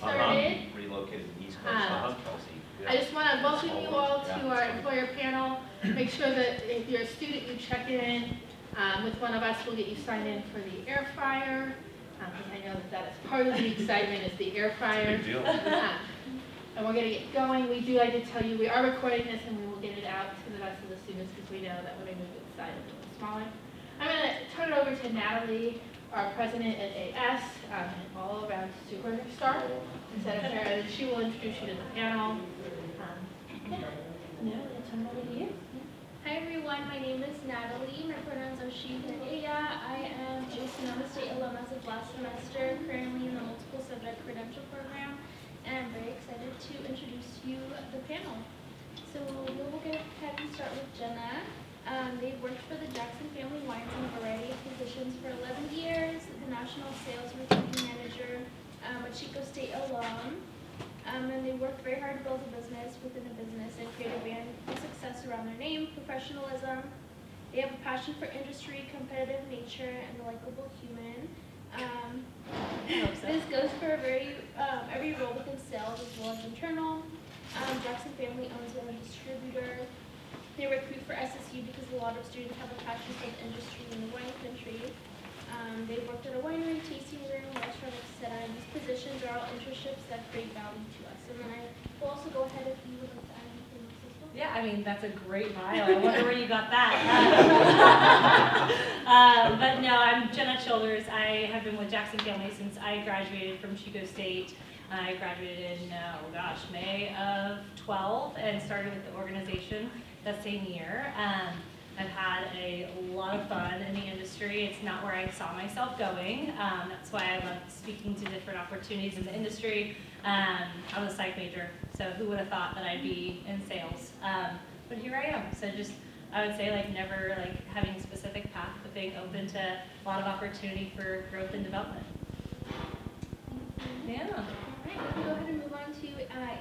started. Relocated to the East Coast, Kelsey. I just want to welcome you all to our employer panel. Make sure that if you're a student, you check in with one of us. We'll get you signed in for the air fryer. Because I know that is part of the excitement is the air fryer. Big deal. And we're going to get going. We do like to tell you we are recording this and we will get it out to the rest of the students because we know that when we move inside it's a little smaller. I'm going to turn it over to Natalie, our president at AS, and all around superstar. And she will introduce you to the panel. No, I'll turn it over to you. Hi everyone, my name is Natalie. My pronouns are she, her, ella. I am a Sonoma State alum as of last semester, currently in the multiple subject credential program, and I'm very excited to introduce you the panel. So we'll go ahead and start with Jenna. They've worked for the Jackson Family Wines in a variety of positions for 11 years, the National Sales Recruiting Manager, a Chico State alum. And they worked very hard to build a business within a business and create a brand of success around their name, professionalism. They have a passion for industry, competitive nature, and a likable human. This goes for every role within sales as well as internal. Jackson Family owns a distributor. They recruit for SSU because a lot of students have a passion for the industry in the wine country. They've worked at a winery, tasting room, restaurant, etc. And these positions are all internships that create value to us. And then I will also go ahead if you would like to add anything else as well. Yeah, I mean, that's a great bio. I wonder where you got that. But no, I'm Jenna Childers. I have been with Jackson Family since I graduated from Chico State. I graduated in, May of 12 and started with the organization that same year. I've had a lot of fun in the industry. It's not where I saw myself going. That's why I love speaking to different opportunities in the industry. I was a psych major, so who would have thought that I'd be in sales? But here I am. So just, I would say never having a specific path, but being open to a lot of opportunity for growth and development. Yeah. All right, we'll go ahead and move on to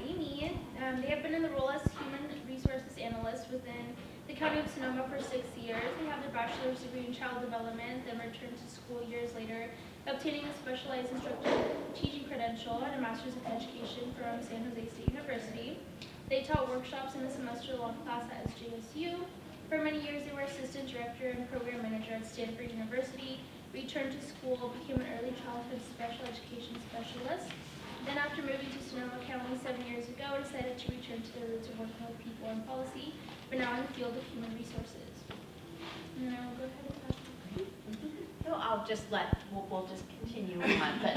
Amy. They have been in the role as human resources analyst within the County of Sonoma for 6 years. They have their bachelor's degree in child development, then returned to school years later, obtaining a specialized instructor teaching credential and a master's in education from San Jose State University. They taught workshops in the semester-long class at SJSU. For many years, they were assistant director and program manager at Stanford University, returned to school, became an early childhood special education specialist. Then after moving to Sonoma County 7 years ago, decided to return to their roots of working with people and policy, but now in the field of human resources. And then I will go ahead and pass it. So I'll just we'll just continue on, but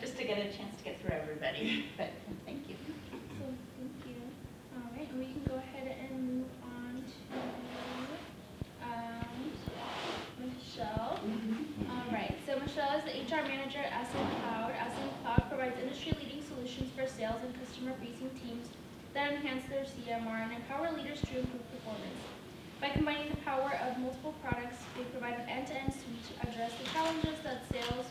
just to get a chance to get through everybody. But thank you. So thank you. All right, and we can go ahead and move on to Michelle. All right, so Michelle is the HR manager at Ascent Cloud. Ascent Cloud provides industry-leading solutions for sales and customer-facing teams that enhance their CMR and empower leaders to improve performance. By combining the power of multiple products, they provide an end-to-end suite to address the challenges that sales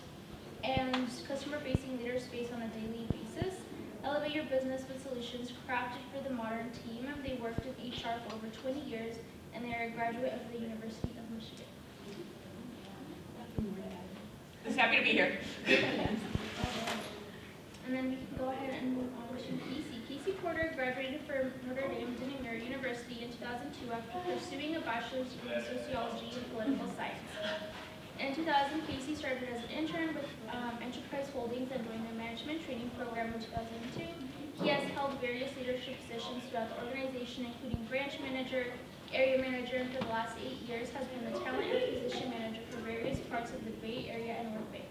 and customer-facing leaders face on a daily basis. Elevate your business with solutions crafted for the modern team. They worked with HR for over 20 years, and they are a graduate of the University of Michigan. Just happy to be here. And then we can go ahead and move on to Casey. Casey Porter graduated from Notre Dame de Namur University in 2002 after pursuing a bachelor's degree in sociology and political science. In 2000, Casey started as an intern with Enterprise Holdings and joined the management training program in 2002. He has held various leadership positions throughout the organization, including branch manager, area manager, and for the last 8 years has been the talent acquisition manager for various parts of the Bay Area and North Bay.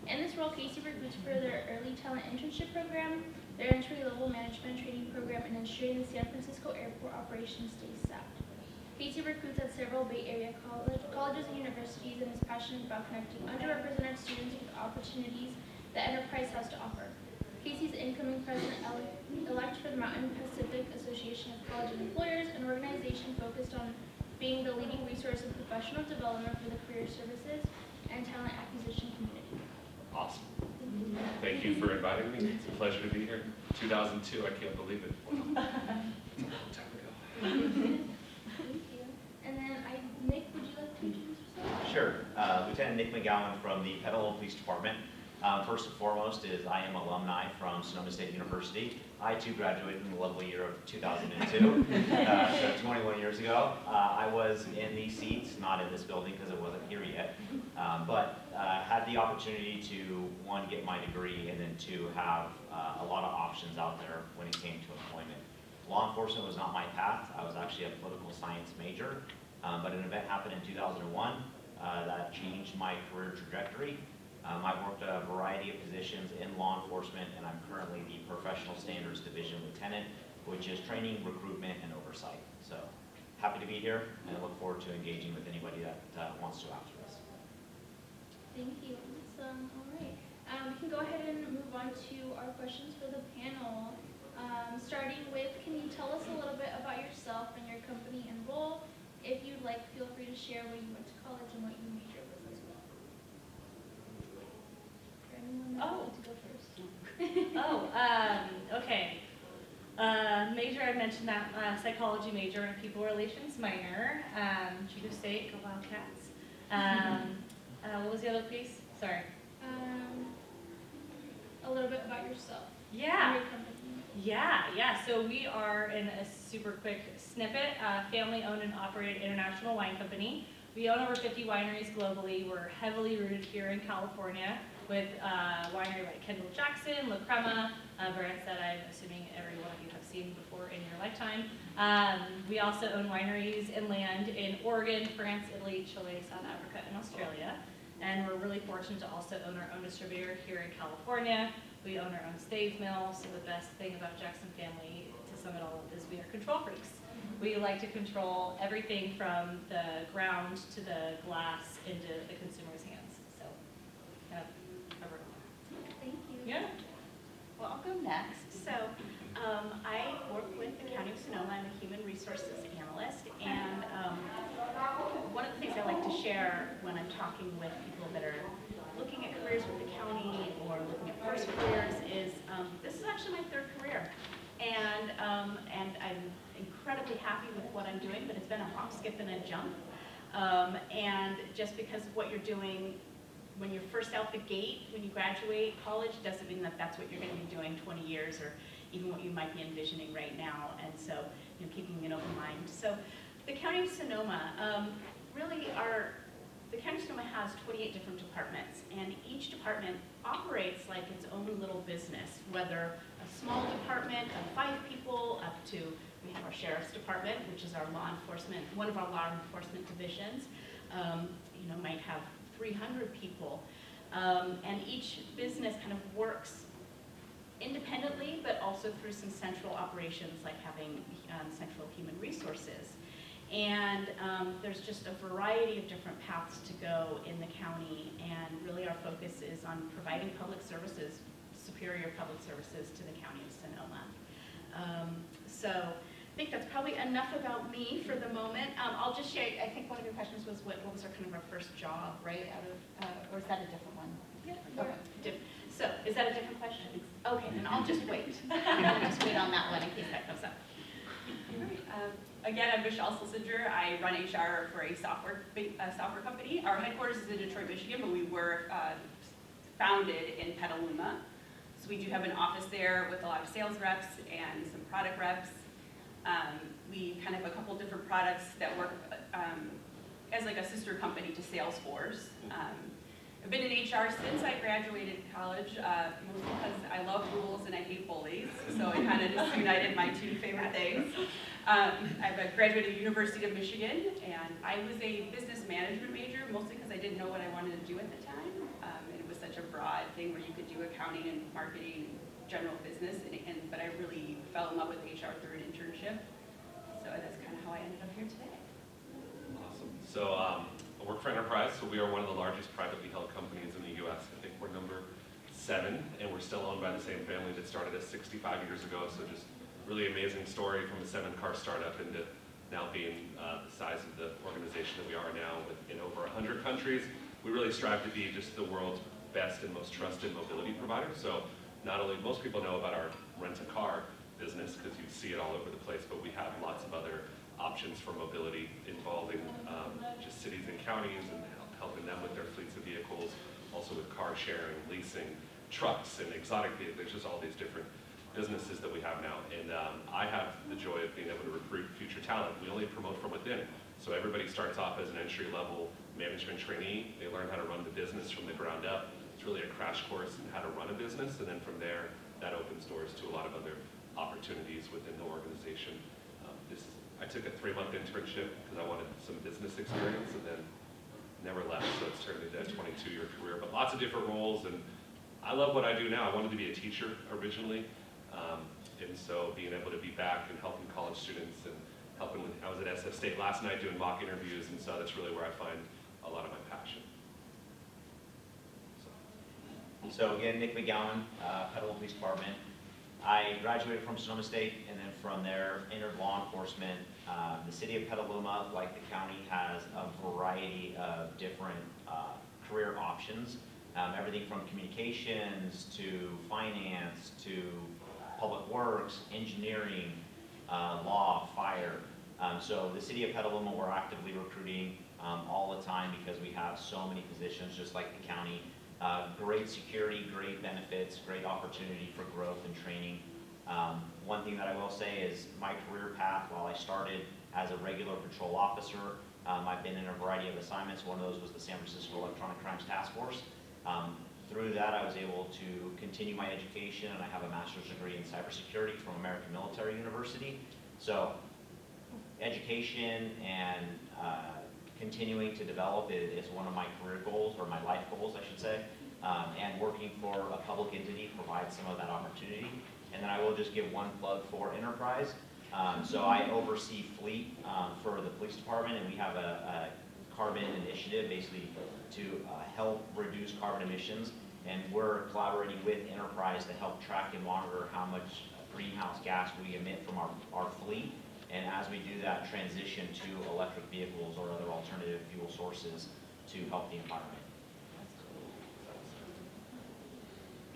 In this role, Casey recruits for their early talent internship program, their entry-level management training program, and ensuring the San Francisco Airport operations stays staffed. Casey recruits at several Bay Area colleges and universities and is passionate about connecting underrepresented students with opportunities that Enterprise has to offer. Casey's incoming president-elect for the Mountain Pacific Association of College Employers, an organization focused on being the leading resource in professional development for the career services and talent acquisition community. Awesome. Thank you for inviting me. It's a pleasure to be here. 2002, I can't believe it. Wow. It's a long time ago. Thank you. And then Nick, would you like to introduce yourself? Sure. Lieutenant Nick McGowan from the Petaluma Police Department. First and foremost is I am alumni from Sonoma State University. I too graduated in the lovely year of 2002, so 21 years ago. I was in these seats, not in this building because it wasn't here yet, but had the opportunity to, one, get my degree, and then two, have a lot of options out there when it came to employment. Law enforcement was not my path. I was actually a political science major, but an event happened in 2001 that changed my career trajectory. I've worked a variety of positions in law enforcement, and I'm currently the Professional Standards Division Lieutenant, which is training, recruitment, and oversight. So happy to be here, and I look forward to engaging with anybody that wants to after us. Thank you. Awesome. All right. We can go ahead and move on to our questions for the panel. Starting with, can you tell us a little bit about yourself and your company and role? If you'd like, feel free to share where you went to college and what you majored with as well. For anyone that Oh. wants to go first. Okay. Major, I mentioned that, psychology major and people relations minor. Chico State, go Wildcats. What was the other piece? Sorry. A little bit about yourself. Yeah. And your company. Yeah. So we are, in a super quick snippet, family-owned and operated international wine company. We own over 50 wineries globally. We're heavily rooted here in California with winery like Kendall Jackson, La Crema, brands that I'm assuming every one of you have seen before in your lifetime. We also own wineries inland in Oregon, France, Italy, Chile, South Africa, and Australia. And we're really fortunate to also own our own distributor here in California. We own our own stave mill, so the best thing about Jackson Family, to sum it all up, is we are control freaks. We like to control everything from the ground to the glass into the consumer's hands. So, covered. Thank you. Yeah. Well, I'll go next. So I work with the County of Sonoma. I'm a human resources analyst. And one of the things I like to share when I'm talking with people that are looking at careers with the county or looking at first careers is this is actually my third career. And I'm incredibly happy with what I'm doing, but it's been a hop, skip, and a jump. And just because of what you're doing when you're first out the gate, when you graduate college, doesn't mean that that's what you're going to be doing 20 years or even what you might be envisioning right now. And so, keeping an open mind. So the County of Sonoma, the County of Sonoma has 28 different departments, and each department operates like its own little business, whether a small department of 5 people up to, we have our Sheriff's Department, which is our law enforcement, one of our law enforcement divisions, might have 300 people. And each business kind of works independently, but also through some central operations like having central human resources. And there's just a variety of different paths to go in the county, and really our focus is on providing public services, superior public services to the County of Sonoma. So I think that's probably enough about me for the moment. I'll just share, I think one of your questions was what was our kind of our first job, right, or is that a different one? Yeah. Okay. So is that a different question? Okay, then I'll just wait. I'll just wait on that one in case that comes up. Again, I'm Michelle Schlesinger. I run HR for a software company. Our headquarters is in Detroit, Michigan, but we were founded in Petaluma. So we do have an office there with a lot of sales reps and some product reps. We kind of have a couple different products that work as like a sister company to Salesforce. I've been in HR since I graduated college, mostly because I love rules and I hate bullies. So it kind of just united my two favorite things. I graduated at the University of Michigan, and I was a business management major, mostly because I didn't know what I wanted to do at the time. And it was such a broad thing where you could do accounting and marketing and general business, but I really fell in love with HR through an internship. So that's kind of how I ended up here today. Awesome. So I work for Enterprise, so we are one of the largest privately held companies in the U.S. I think we're number 7, and we're still owned by the same family that started us 65 years ago. So just really amazing story from a 7-car startup into now being the size of the organization that we are now in over 100 countries. We really strive to be just the world's best and most trusted mobility provider. So not only, most people know about our rent-a-car business because you see it all over the place, but we have lots of other options for mobility involving just cities and counties and helping them with their fleets of vehicles, also with car sharing, leasing, trucks, and exotic vehicles. There's just all these different businesses that we have now. And I have the joy of being able to recruit future talent. We only promote from within. So everybody starts off as an entry-level management trainee. They learn how to run the business from the ground up. It's really a crash course in how to run a business. And then from there, that opens doors to a lot of other opportunities within the organization. I took a 3-month internship because I wanted some business experience, and then never left, so it's turned into a 22-year career, but lots of different roles, and I love what I do now. I wanted to be a teacher originally, and so being able to be back and helping college students and helping with, I was at SF State last night doing mock interviews, and so that's really where I find a lot of my passion. So again, Nick McGowan, Petaluma Police Department. I graduated from Sonoma State, and then from there entered law enforcement. The city of Petaluma, like the county, has a variety of different career options. Everything from communications to finance to public works, engineering, law, fire. So the city of Petaluma, we're actively recruiting all the time because we have so many positions, just like the county. Great security, great benefits, great opportunity for growth and training. One thing that I will say is my career path, while I started as a regular patrol officer, I've been in a variety of assignments. One of those was the San Francisco Electronic Crimes Task Force. Through that, I was able to continue my education, and I have a master's degree in cybersecurity from American Military University. So education and continuing to develop is one of my career goals, or my life goals, I should say, and working for a public entity provides some of that opportunity. And then I will just give one plug for Enterprise. So I oversee fleet for the police department, and we have a carbon initiative basically to help reduce carbon emissions, and we're collaborating with Enterprise to help track and monitor how much greenhouse gas we emit from our fleet. And as we do that, transition to electric vehicles or other alternative fuel sources to help the environment.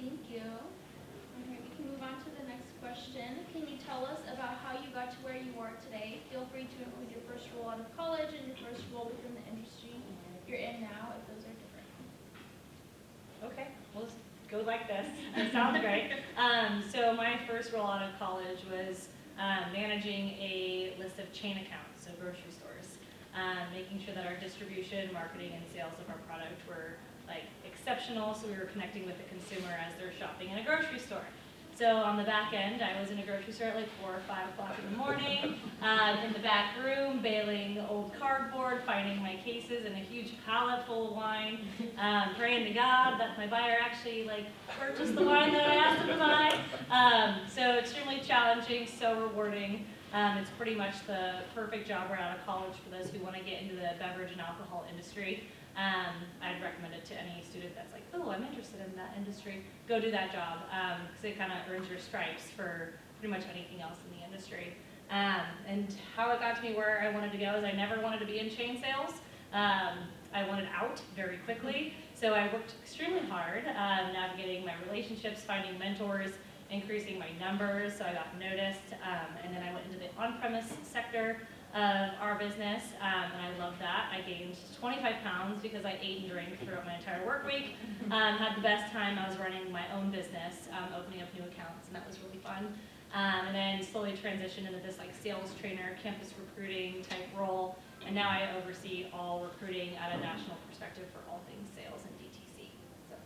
Thank you. All right, we can move on to the next question. Can you tell us about how you got to where you are today? Feel free to include your first role out of college and your first role within the industry you're in now, if those are different. Okay, we'll just go like this. That sounds great. So my first role out of college was managing a list of chain accounts, so grocery stores, making sure that our distribution, marketing, and sales of our product were like exceptional, so we were connecting with the consumer as they're shopping in a grocery store. So on the back end, I was in a grocery store at like 4 or 5 o'clock in the morning, in the back room, bailing old cardboard, finding my cases in a huge pallet full of wine, praying to God that my buyer actually like purchased the wine that I asked him to buy. So extremely challenging, so rewarding. It's pretty much the perfect job right out of college for those who want to get into the beverage and alcohol industry. I'd recommend it to any student that's like, oh, I'm interested in that industry. Go do that job, because it kind of earns your stripes for pretty much anything else in the industry. And how it got to me where I wanted to go is I never wanted to be in chain sales. I wanted out very quickly, so I worked extremely hard navigating my relationships, finding mentors, increasing my numbers, so I got noticed, and then I went into the on-premise sector of our business, and I loved that. I gained 25 pounds because I ate and drank throughout my entire work week. Had the best time. I was running my own business, opening up new accounts, and that was really fun. And then slowly transitioned into this like sales trainer, campus recruiting type role, and now I oversee all recruiting at a national perspective for all things sales and DTC. So,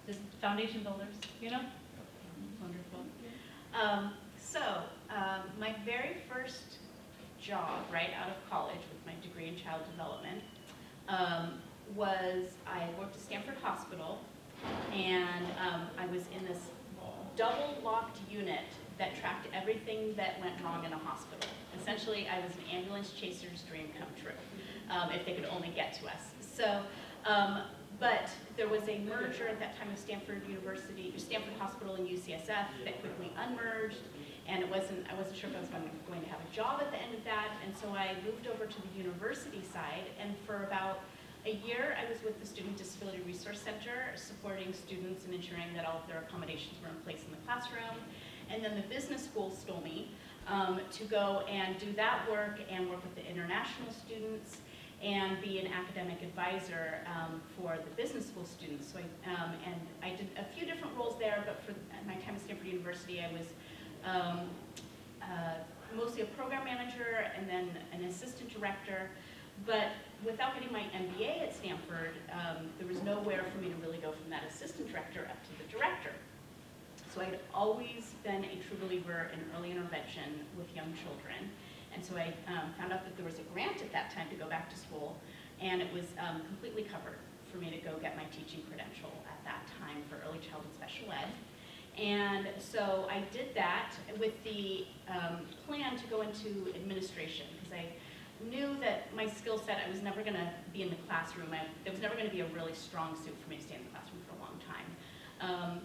just foundation builders, you know? Wonderful. My very first job right out of college with my degree in child development was I worked at Stanford Hospital, and I was in this double locked unit that tracked everything that went wrong in a hospital. Essentially, I was an ambulance chaser's dream come true, if they could only get to us. So, but there was a merger at that time of Stanford Hospital and UCSF that quickly unmerged, and I wasn't sure if I was going to have a job at the end of that, and so I moved over to the university side, and for about a year I was with the Student Disability Resource Center, supporting students and ensuring that all of their accommodations were in place in the classroom. And then the business school stole me to go and do that work and work with the international students. and be an academic advisor for the business school students. So I did a few different roles there, but for my time at Stanford University, I was mostly a program manager and then an assistant director. But without getting my MBA at Stanford, there was nowhere for me to really go from that assistant director up to the director. So I had always been a true believer in early intervention with young children. And so I found out that there was a grant at that time to go back to school, and it was completely covered for me to go get my teaching credential at that time for early childhood special ed. And so I did that with the plan to go into administration, because I knew that my skill set, I was never going to be in the classroom. There was never going to be a really strong suit for me to stay in the classroom for a long time.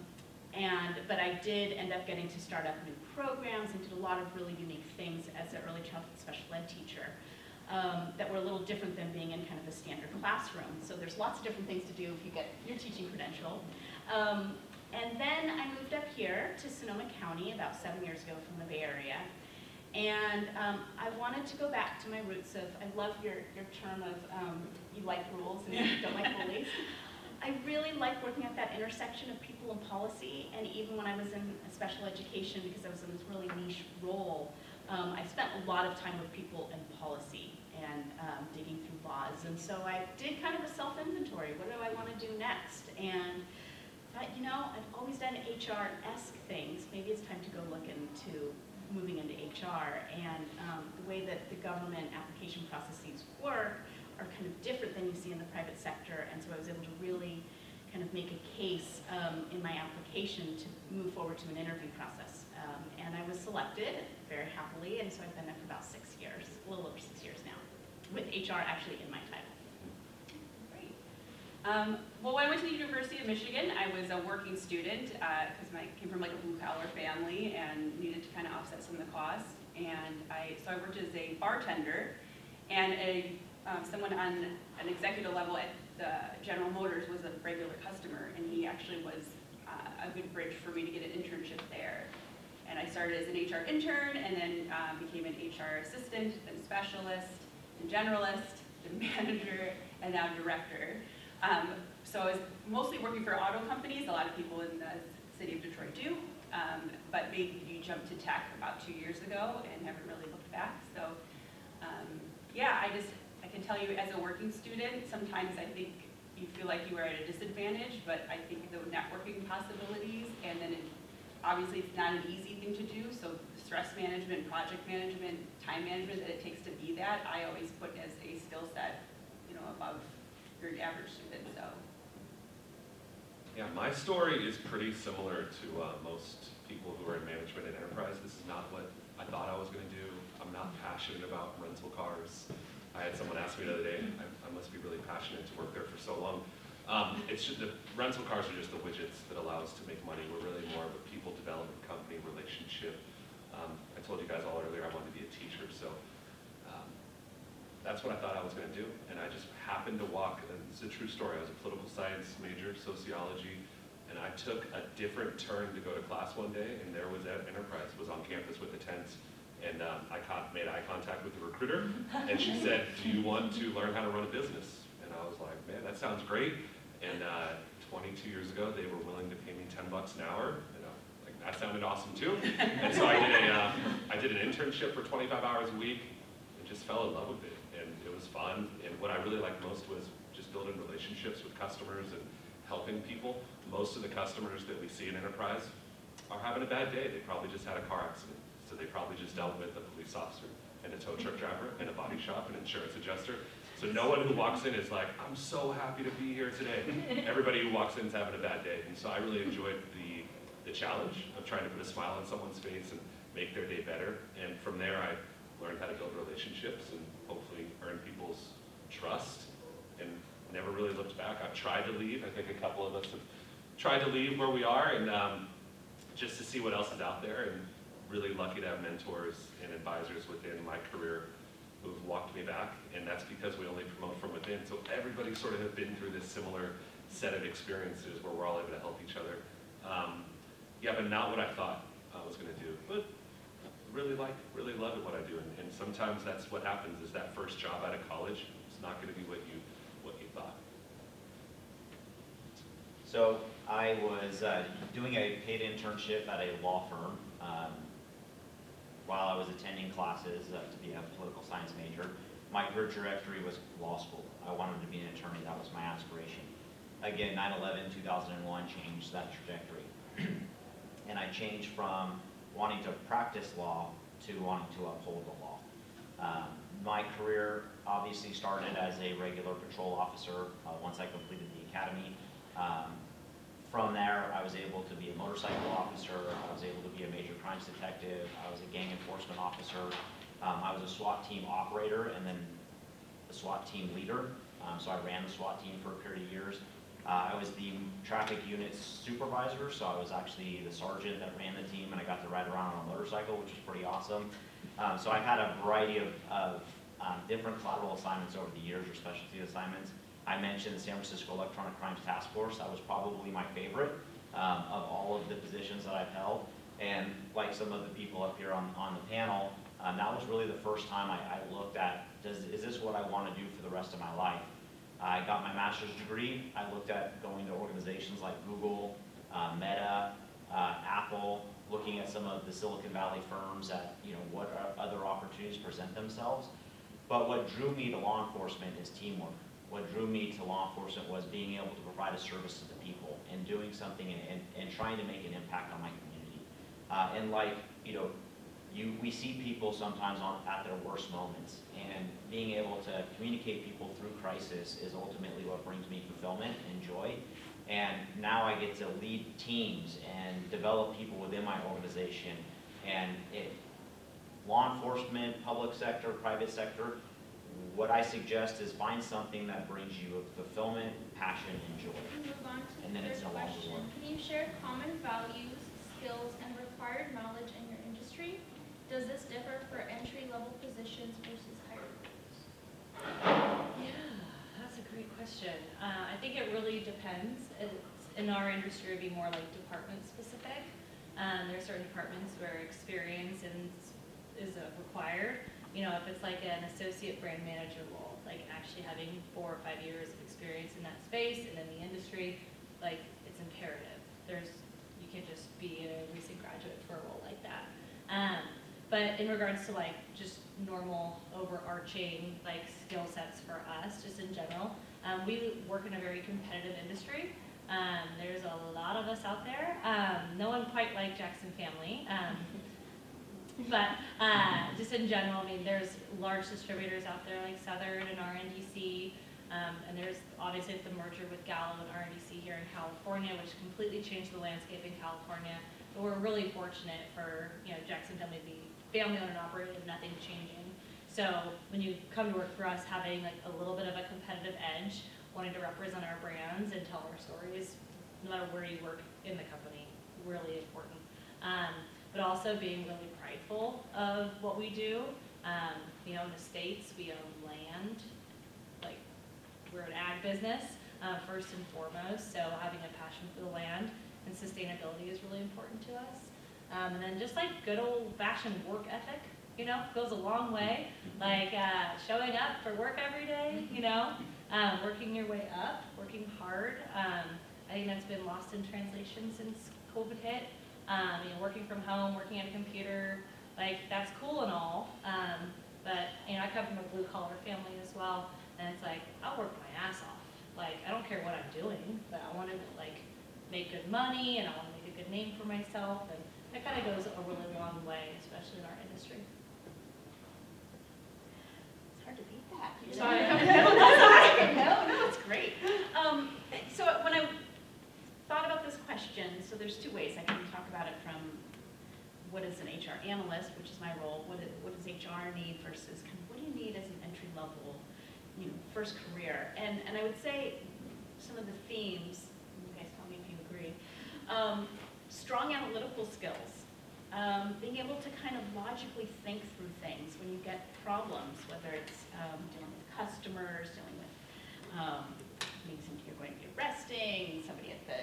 But I did end up getting to start up new programs and did a lot of really unique things as an early childhood special ed teacher that were a little different than being in kind of a standard classroom. So there's lots of different things to do if you get your teaching credential. And then I moved up here to Sonoma County about 7 years ago from the Bay Area. And I wanted to go back to my roots of, I love your term of you like rules and you don't like bullies. I really like working at that intersection of people and policy, and even when I was in special education, because I was in this really niche role, I spent a lot of time with people and policy and digging through laws. And so I did kind of a self-inventory. What do I want to do next? And thought, you know, I've always done HR-esque things. Maybe it's time to go look into moving into HR. And the way that the government application processes work are kind of different than you see in the private sector, and so I was able to really kind of make a case in my application to move forward to an interview process. And I was selected very happily, and so I've been there for about 6 years, a little over 6 years now, with HR actually in my title. Great. Well, when I went to the University of Michigan, I was a working student because I came from like a blue-collar family and needed to kind of offset some of the costs. And so I worked as a bartender, and someone on an executive level at General Motors was a regular customer, and he actually was a good bridge for me to get an internship there. And I started as an HR intern, and then became an HR assistant, then specialist, then generalist, then manager, and now director. So I was mostly working for auto companies. A lot of people in the city of Detroit do, but made the jump to tech about 2 years ago and haven't really looked back. So yeah, I can tell you as a working student, sometimes I think you feel like you are at a disadvantage, but I think the networking possibilities, and then obviously it's not an easy thing to do, so stress management, project management, time management that it takes to be that, I always put as a skill set, you know, above your average student, so. Yeah, my story is pretty similar to most people who are in management and enterprise. This is not what I thought I was going to do. I'm not passionate about rental cars. I had someone ask me the other day, I must be really passionate to work there for so long. It's just the rental cars are just the widgets that allow us to make money. We're really more of a people development company, relationship. I told you guys all earlier I wanted to be a teacher, so that's what I thought I was going to do. And I just happened to walk, and it's a true story, I was a political science major, sociology, and I took a different turn to go to class one day, and there was Enterprise, was on campus with the tents. And I made eye contact with the recruiter, and she said, do you want to learn how to run a business? And I was like, man, that sounds great. And 22 years ago, they were willing to pay me $10 an hour. And like, that sounded awesome too. And so I did an internship for 25 hours a week and just fell in love with it. And it was fun. And what I really liked most was just building relationships with customers and helping people. Most of the customers that we see in Enterprise are having a bad day. They probably just had a car accident. So they probably just dealt with a police officer and a tow truck driver and a body shop and an insurance adjuster. So no one who walks in is like, I'm so happy to be here today. Everybody who walks in is having a bad day. And so I really enjoyed the challenge of trying to put a smile on someone's face and make their day better. And from there, I learned how to build relationships and hopefully earn people's trust, and never really looked back. I've tried to leave. I think a couple of us have tried to leave where we are, and just to see what else is out there. And really lucky to have mentors and advisors within my career who've walked me back, and that's because we only promote from within. So everybody sort of has been through this similar set of experiences where we're all able to help each other. Yeah, but not what I thought I was going to do, but really love it what I do. And sometimes that's what happens, is that first job out of college, It's not going to be what you thought. So I was doing a paid internship at a law firm while I was attending classes to be a political science major. My career trajectory was law school. I wanted to be an attorney. That was my aspiration. Again, 9/11, 2001 changed that trajectory. And I changed from wanting to practice law to wanting to uphold the law. My career obviously started as a regular patrol officer once I completed the academy. From there, I was able to be a motorcycle officer. I was able to be a major crimes detective. I was a gang enforcement officer. I was a SWAT team operator and then a SWAT team leader. So I ran the SWAT team for a period of years. I was the traffic unit supervisor, so I was actually the sergeant that ran the team, and I got to ride around on a motorcycle, which was pretty awesome. So I've had a variety of different collateral assignments over the years, or specialty assignments. I mentioned the San Francisco Electronic Crimes Task Force. That was probably my favorite of all of the positions that I've held. And like some of the people up here on the panel, that was really the first time I looked at, is this what I want to do for the rest of my life? I got my master's degree. I looked at going to organizations like Google, Meta, Apple, looking at some of the Silicon Valley firms at, what other opportunities present themselves. But what drew me to law enforcement is teamwork. What drew me to law enforcement was being able to provide a service to the people and doing something and trying to make an impact on my community. And like, we see people sometimes at their worst moments, and being able to communicate people through crisis is ultimately what brings me fulfillment and joy. And now I get to lead teams and develop people within my organization. And law enforcement, public sector, private sector, what I suggest is find something that brings you fulfillment, passion, and joy. We'll move on to And the then it's third no longer question. work. Can you share common values, skills, and required knowledge in your industry? Does this differ for entry-level positions versus higher roles? Yeah, that's a great question. I think it really depends. In our industry, it'd be more like department specific. There are certain departments where experience is required. If it's like an associate brand manager role, like actually having 4 or 5 years of experience in that space and in the industry, like it's imperative. You can't just be a recent graduate for a role like that. But in regards to like just normal overarching like skill sets for us, just in general, we work in a very competitive industry. There's a lot of us out there. No one quite like Jackson Family. But just in general, there's large distributors out there like Southern and RNDC, and there's obviously the merger with Gallo and RNDC here in California, which completely changed the landscape in California. But we're really fortunate for Jackson Family to be family-owned and operated, nothing changing. So when you come to work for us, having like a little bit of a competitive edge, wanting to represent our brands and tell our stories, no matter where you work in the company, really important. But also being really prideful of what we do. In the States, we own land, like we're an ag business, first and foremost, so having a passion for the land and sustainability is really important to us. And then just like good old-fashioned work ethic, goes a long way. Like showing up for work every day, working your way up, working hard. I think that's been lost in translation since COVID hit. Working from home, working at a computer, like that's cool and all. But I come from a blue-collar family as well, and it's like I'll work my ass off. Like I don't care what I'm doing, but I want to like make good money and I want to make a good name for myself, and that kind of goes a really long way, especially in our industry. It's hard to beat that. Sorry. No, it's great. So when I thought about this question, so there's 2 ways I can talk about it, from what is an HR analyst, which is my role, what does HR need versus kind of what do you need as an entry level, first career. And I would say some of the themes, you guys tell me if you agree, strong analytical skills, being able to kind of logically think through things when you get problems, whether it's dealing with customers, dealing with maybe somebody you're going to be arresting, somebody in the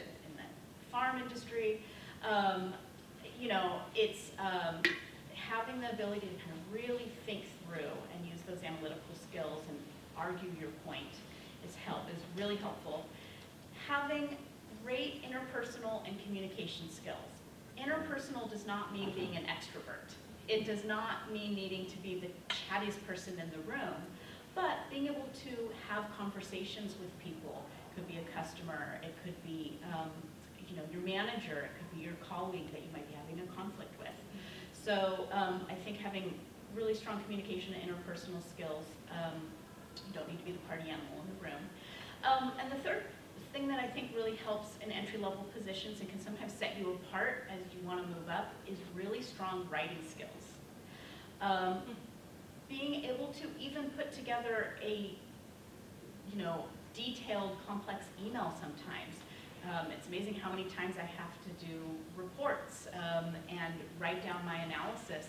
farm industry. It's having the ability to kind of really think through and use those analytical skills and argue your point is really helpful. Having great interpersonal and communication skills. Interpersonal does not mean being an extrovert. It does not mean needing to be the chattiest person in the room, but being able to have conversations with people. It could be a customer, it could be your manager, it could be your colleague that you might be having a conflict with. So I think having really strong communication and interpersonal skills, you don't need to be the party animal in the room. And the third thing that I think really helps in entry-level positions and can sometimes set you apart as you want to move up is really strong writing skills. Being able to even put together a detailed, complex email sometimes. It's amazing how many times I have to do reports and write down my analysis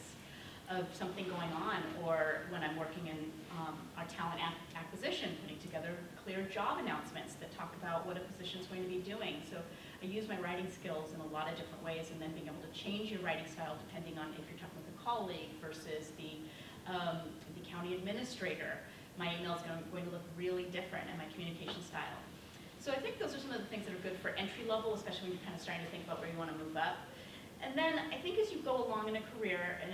of something going on, or when I'm working in our talent acquisition, putting together clear job announcements that talk about what a position's going to be doing. So I use my writing skills in a lot of different ways, and then being able to change your writing style depending on if you're talking with a colleague versus the county administrator. My email is going to look really different in my communication style. So I think those are some of the things that are good for entry level, especially when you're kind of starting to think about where you want to move up. And then I think as you go along in a career and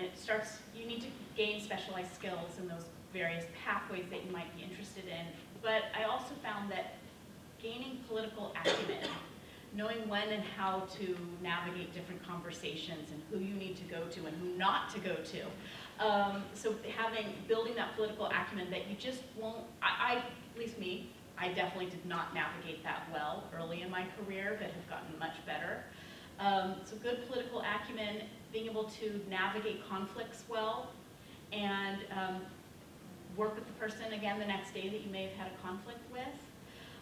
you need to gain specialized skills in those various pathways that you might be interested in. But I also found that gaining political acumen, knowing when and how to navigate different conversations and who you need to go to and who not to go to. So building that political acumen that you just won't, at least me, I definitely did not navigate that well early in my career, but have gotten much better. So good political acumen, being able to navigate conflicts well, and work with the person again the next day that you may have had a conflict with.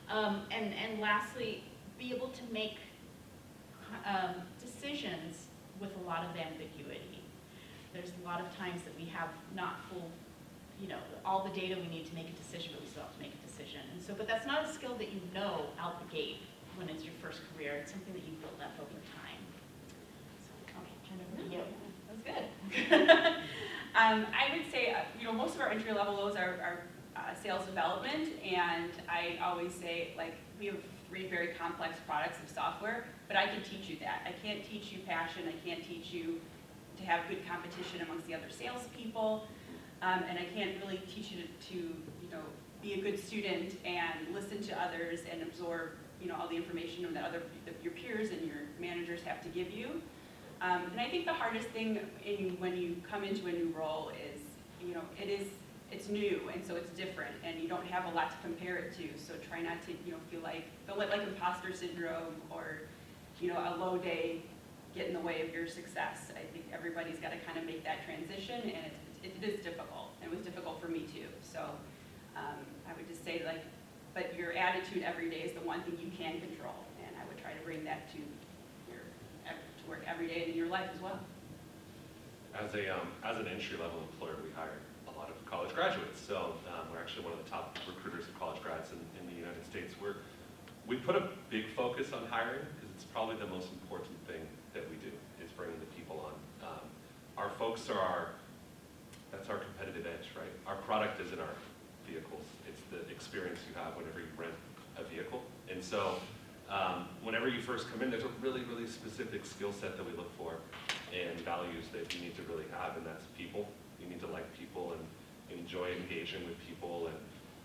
And lastly, be able to make decisions with a lot of ambiguity. There's a lot of times that we have not full, all the data we need to make a decision, but we still have to make a decision. And so, but that's not a skill that you know out the gate when it's your first career. It's something that you build up over time. So, okay, turn it over to you. That was good. I would say, most of our entry level roles are sales development, and I always say, we have 3 very complex products of software, but I can teach you that. I can't teach you passion. I can't teach you to have good competition amongst the other salespeople, and I can't really teach you to be a good student and listen to others and absorb all the information that your peers and your managers have to give you. And I think the hardest thing when you come into a new role is, it's new, and so it's different, and you don't have a lot to compare it to. So try not to, don't let imposter syndrome or, a low day get in the way of your success. I think everybody's got to kind of make that transition, and it is difficult. And it was difficult for me too. So I would just say, but your attitude every day is the one thing you can control, and I would try to bring that to work every day in your life as well. As an entry-level employer, we hire a lot of college graduates. So we're actually one of the top recruiters of college grads in the United States. We put a big focus on hiring because it's probably the most important thing that we do is bringing the people on. Our folks that's our competitive edge, right? Our product isn't our vehicles. It's the experience you have whenever you rent a vehicle. And so whenever you first come in, there's a really, really specific skill set that we look for and values that you need to really have, and that's people. You need to like people and enjoy engaging with people and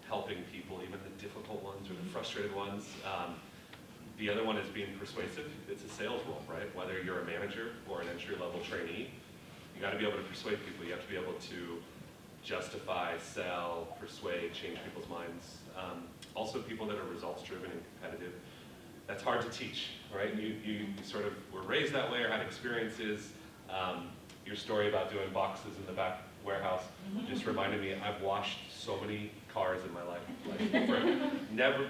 helping people, even the difficult ones or the frustrated ones. The other one is being persuasive. It's a sales role, right? Whether you're a manager or an entry-level trainee, you got to be able to persuade people. You have to be able to justify, sell, persuade, change people's minds. Also people that are results-driven and competitive. That's hard to teach, right? You sort of were raised that way or had experiences. Your story about doing boxes in the back warehouse just reminded me, I've washed so many cars in my life.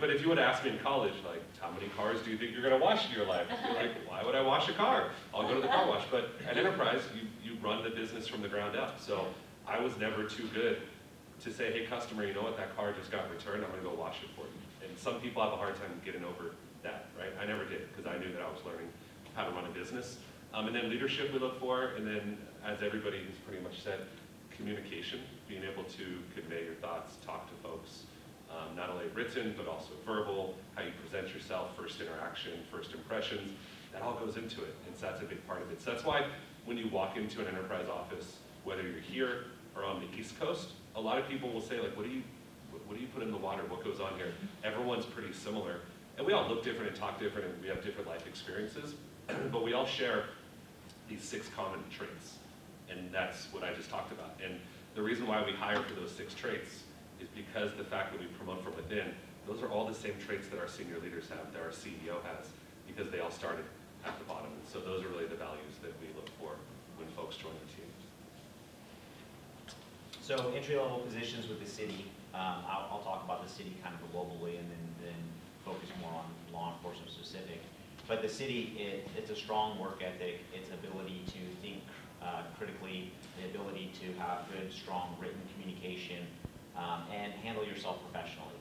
But if you would ask me in college, how many cars do you think you're going to wash in your life? You're why would I wash a car? I'll go to the car wash. But at Enterprise, you run the business from the ground up. So I was never too good to say, hey, customer, you know what? That car just got returned. I'm going to go wash it for you. And some people have a hard time getting over that, right? I never did because I knew that I was learning how to run a business. And then leadership we look for, and then as everybody has pretty much said, communication, being able to convey your thoughts, talk to folks, not only written, but also verbal, how you present yourself, first interaction, first impressions, that all goes into it, and so that's a big part of it. So that's why when you walk into an enterprise office, whether you're here or on the East Coast, a lot of people will say, like, what do you put in the water, what goes on here? Everyone's pretty similar, and we all look different and talk different, and we have different life experiences, but we all share these 6 common traits, and that's what I just talked about. And the reason why we hire for those 6 traits is because the fact that we promote from within, those are all the same traits that our senior leaders have, that our CEO has, because they all started at the bottom. And so those are really the values that we look for when folks join our teams. So entry-level positions with the city, I'll talk about the city kind of globally and then focus more on law enforcement specific. But the city, it's a strong work ethic, its ability to think critically, the ability to have good, strong written communication, and handle yourself professionally.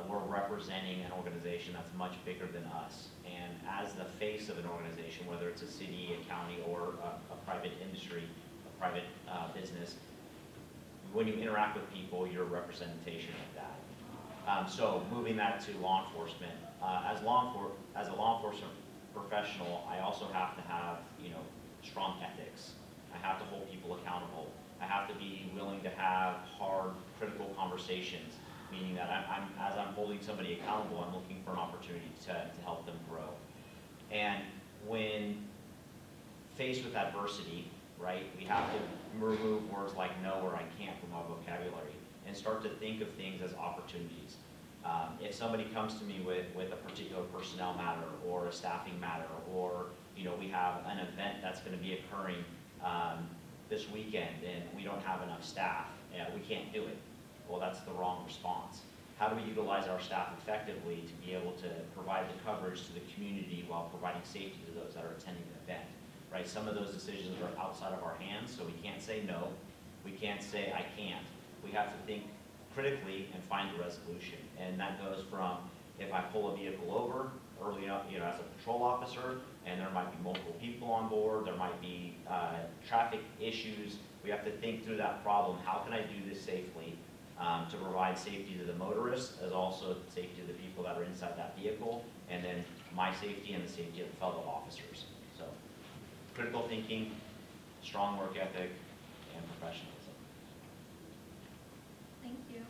We're representing an organization that's much bigger than us. And as the face of an organization, whether it's a city, a county, or a private industry, a private business, when you interact with people, you're a representation of that. So moving that to law enforcement, as a law enforcement professional, I also have to have, strong ethics. I have to hold people accountable. I have to be willing to have hard, critical conversations, meaning that as I'm holding somebody accountable, I'm looking for an opportunity to help them grow. And when faced with adversity, right, we have to remove words like no or I can't from our vocabulary and start to think of things as opportunities. If somebody comes to me with a particular personnel matter or a staffing matter, or we have an event that's going to be occurring this weekend and we don't have enough staff, we can't do it. Well, that's the wrong response. How do we utilize our staff effectively to be able to provide the coverage to the community while providing safety to those that are attending the event? Right? Some of those decisions are outside of our hands, so we can't say no. We can't say I can't. We have to think critically and find a resolution. And that goes from if I pull a vehicle over early up, as a patrol officer, and there might be multiple people on board, there might be traffic issues. We have to think through that problem. How can I do this safely to provide safety to the motorists, as also safety to the people that are inside that vehicle, and then my safety and the safety of the fellow officers. So critical thinking, strong work ethic, and professionalism. Thank you.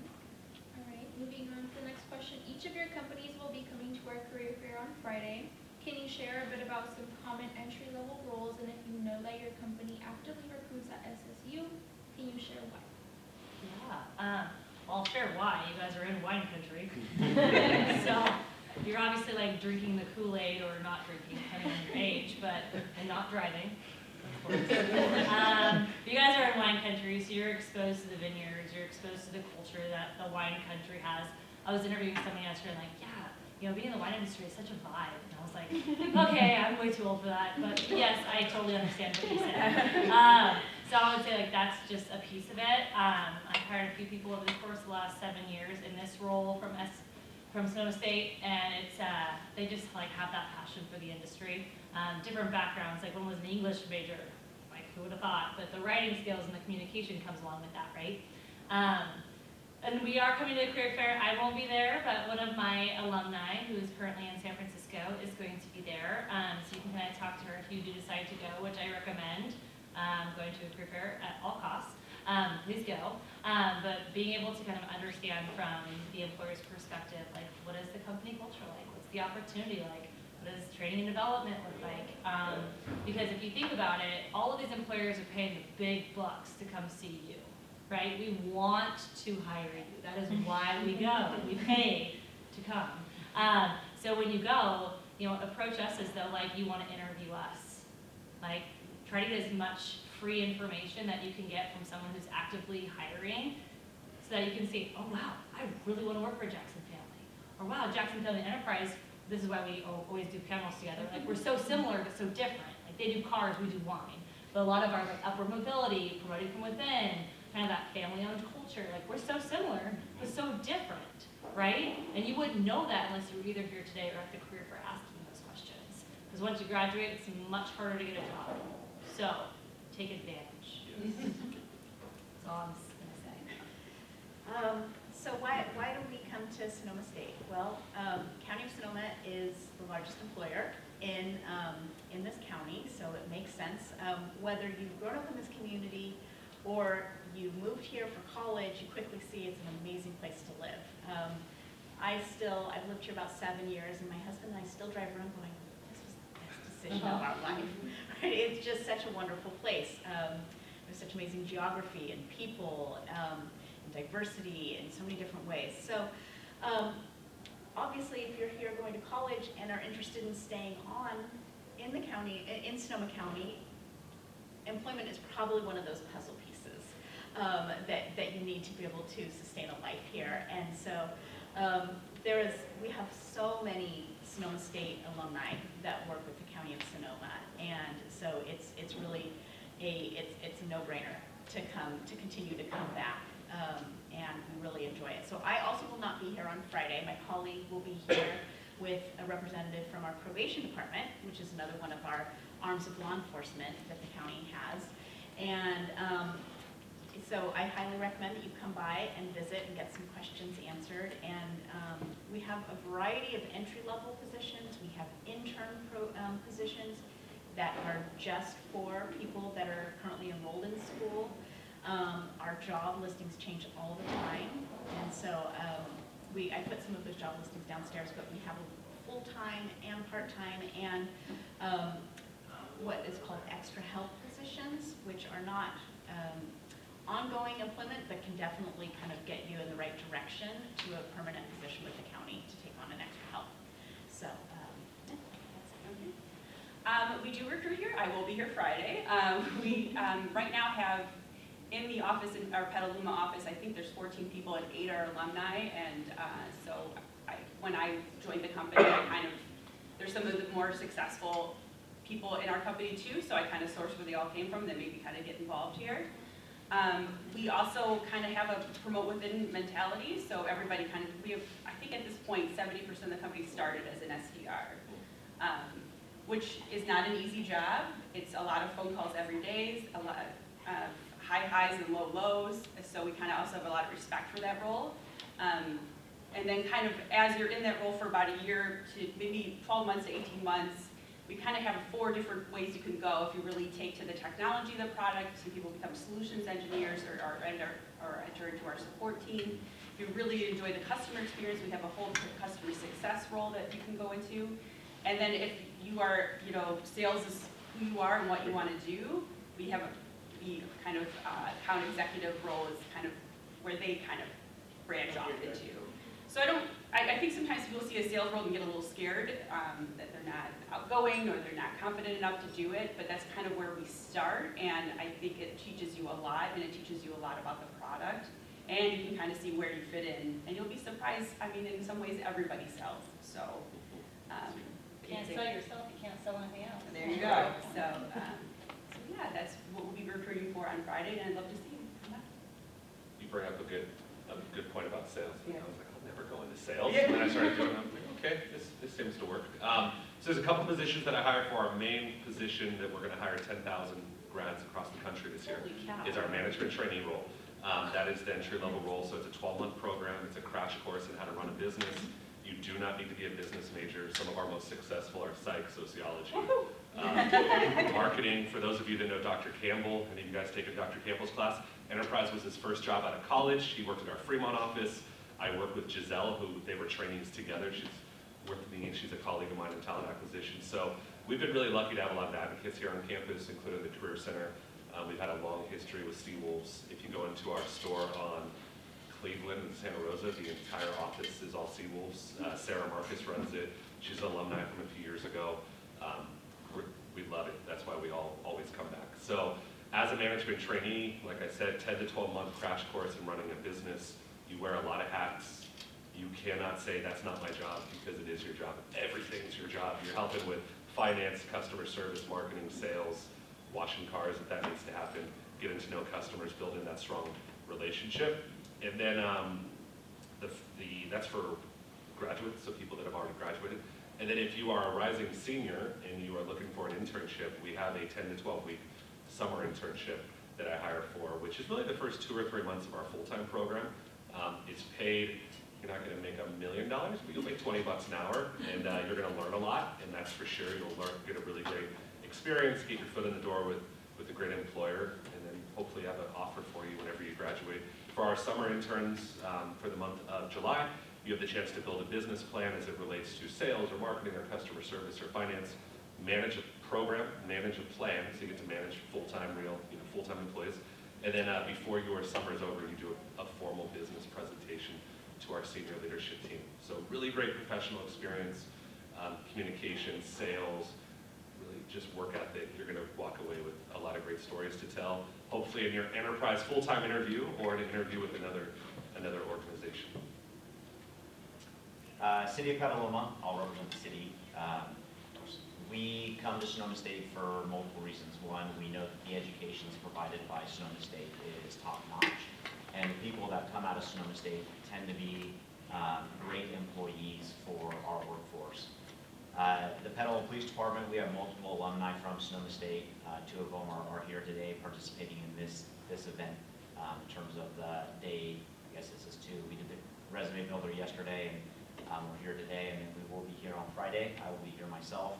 All right, moving on to the next question. Each of your companies will be coming to our career fair on Friday. Can you share a bit about some common entry-level roles, and if you know that your company actively recruits at SSU, can you share why? Yeah, well, I'll share why. You guys are in wine country. So you're obviously like drinking the Kool-Aid or not drinking, depending on your age, and not driving, of course. You guys are in wine country, so you're exposed to the vineyards, you're exposed to the culture that the wine country has. I was interviewing somebody yesterday, and being in the wine industry is such a vibe. And I was like, okay, I'm way too old for that, but yes, I totally understand what you said. So I would say that's just a piece of it. I've hired a few people over the course of the last 7 years in this role from Sonoma State, and it's they just have that passion for the industry. Different backgrounds, one was an English major, who would have thought, but the writing skills and the communication comes along with that, right? And we are coming to the career fair. I won't be there, but one of my alumni, who is currently in San Francisco, is going to be there. So you can kind of talk to her if you do decide to go, which I recommend. Going to a career fair at all costs. Please go. But being able to kind of understand from the employer's perspective, what is the company culture like? What's the opportunity like? What does training and development look like? Because if you think about it, all of these employers are paying the big bucks to come see you. Right? We want to hire you. That is why we go. We pay to come. So when you go, approach us as though you want to interview us. Try to get as much free information that you can get from someone who's actively hiring, so that you can see, oh wow, I really want to work for Jackson Family. Or wow, Jackson Family Enterprise, this is why we always do panels together. We're so similar but so different. They do cars, we do wine. But a lot of our upward mobility, promoting from within, kind of that family-owned culture. We're so similar, but so different, right? And you wouldn't know that unless you were either here today or at the career fair asking those questions. Because once you graduate, it's much harder to get a job. So, take advantage. That's all I'm going to say. So why do we come to Sonoma State? Well, County of Sonoma is the largest employer in this county, so it makes sense. Whether you've grown up in this community or you moved here for college, you quickly see it's an amazing place to live. I've lived here about 7 years, and my husband and I still drive around going, this was the best decision of our life. Right? It's just such a wonderful place. There's such amazing geography and people, and diversity in so many different ways. So obviously, if you're here going to college and are interested in staying on in the county, in Sonoma County, employment is probably one of those puzzle pieces that you need to be able to sustain a life here. And so we have so many Sonoma State alumni that work with the County of Sonoma, and so it's really it's a no-brainer to continue to come back, and we really enjoy it. So I also will not be here on Friday. My colleague will be here with a representative from our probation department, which is another one of our arms of law enforcement that the county has. And so I highly recommend that you come by and visit and get some questions answered. And we have a variety of entry-level positions. We have intern positions that are just for people that are currently enrolled in school. Our job listings change all the time. And so I put some of those job listings downstairs, but we have a full-time and part-time and what is called extra help positions, which are not ongoing employment, but can definitely kind of get you in the right direction to a permanent position with the county to take on an extra help. So We do recruit here. I will be here Friday. We right now have in the office, in our Petaluma office, I think there's 14 people and 8 are alumni. And so when I joined the company, there's some of the more successful people in our company too. So I kind of sourced where they all came from, then maybe kind of get involved here. We also kind of have a promote within mentality. So everybody we have, I think at this point, 70% of the company started as an SDR. Which is not an easy job. It's a lot of phone calls every day, a lot of high highs and low lows. So we kind of also have a lot of respect for that role. And then kind of as you're in that role for about a year to maybe 12 months to 18 months, we kind of have 4 different ways you can go if you really take to the technology of the product. Some people become solutions engineers or enter into our support team. If you really enjoy the customer experience, we have a whole customer success role that you can go into. And then if you are, sales is who you are and what you want to do, we have the kind of account executive role is kind of where they kind of branch off into. So I think sometimes people see a sales role and get a little scared that they're not outgoing or they're not confident enough to do it, but that's kind of where we start, and I think it teaches you a lot, and it teaches you a lot about the product, and you can kind of see where you fit in, and you'll be surprised. I mean, in some ways, everybody sells, so. You can't sell yourself, you can't sell anything else. There you go. So yeah, that's what we'll be recruiting for on Friday, and I'd love to see you come back. You bring up a good point about sales. Yeah. I was like, I'll never go into sales. And then I started doing it, I'm like, okay, this seems to work. So there's a couple positions that I hire for. Our main position that we're gonna hire 10,000 grads across the country this year Holy cow. is our management trainee role. That is the entry-level role, so it's a 12-month program. It's a crash course in how to run a business. You do not need to be a business major. Some of our most successful are psych, sociology, marketing. For those of you that know Dr. Campbell, any of you guys taken Dr. Campbell's class, enterprise was his first job out of college. He worked at our Fremont office. I worked with Giselle, who they were trainees together. She's worked with me, and she's a colleague of mine in talent acquisition. So we've been really lucky to have a lot of advocates here on campus, including the Career Center. We've had a long history with Seawolves. If you go into our store on Cleveland and Santa Rosa, the entire office is all Seawolves. Sarah Marcus runs it. She's an alumni from a few years ago. We love it. That's why we all always come back. So as a management trainee, like I said, 10 to 12 month crash course in running a business. You wear a lot of hats. You cannot say that's not my job, because it is your job. Everything's your job. You're helping with finance, customer service, marketing, sales, washing cars if that needs to happen, getting to know customers, building that strong relationship. And then that's for graduates, so people that have already graduated. And then if you are a rising senior and you are looking for an internship, we have a 10 to 12 week summer internship that I hire for, which is really the first 2 or 3 months of our full-time program. It's paid, you're not gonna make $1 million, but you'll make 20 bucks an hour, and you're gonna learn a lot, and that's for sure. You'll get a really great experience, get your foot in the door with a great employer, and then hopefully have an offer for you whenever you graduate. For our summer interns, for the month of July, you have the chance to build a business plan as it relates to sales or marketing or customer service or finance, manage a program, manage a plan, so you get to manage full-time full-time employees. And then before your summer is over, you do a formal business presentation to our senior leadership team. So really great professional experience, communication, sales, really just work ethic. You're gonna walk away with a lot of great stories to tell, hopefully in your enterprise full-time interview or an interview with another organization. City of Petaluma, I'll represent the city. We come to Sonoma State for multiple reasons. One, we know that the education provided by Sonoma State is top-notch, and the people that come out of Sonoma State tend to be great employees for our workforce. The Petaluma Police Department, we have multiple alumni from Sonoma State. Two of them are here today participating in this event in terms of the day. I guess this is two. We did the resume builder yesterday, and we're here today, and then we will be here on Friday. I will be here myself.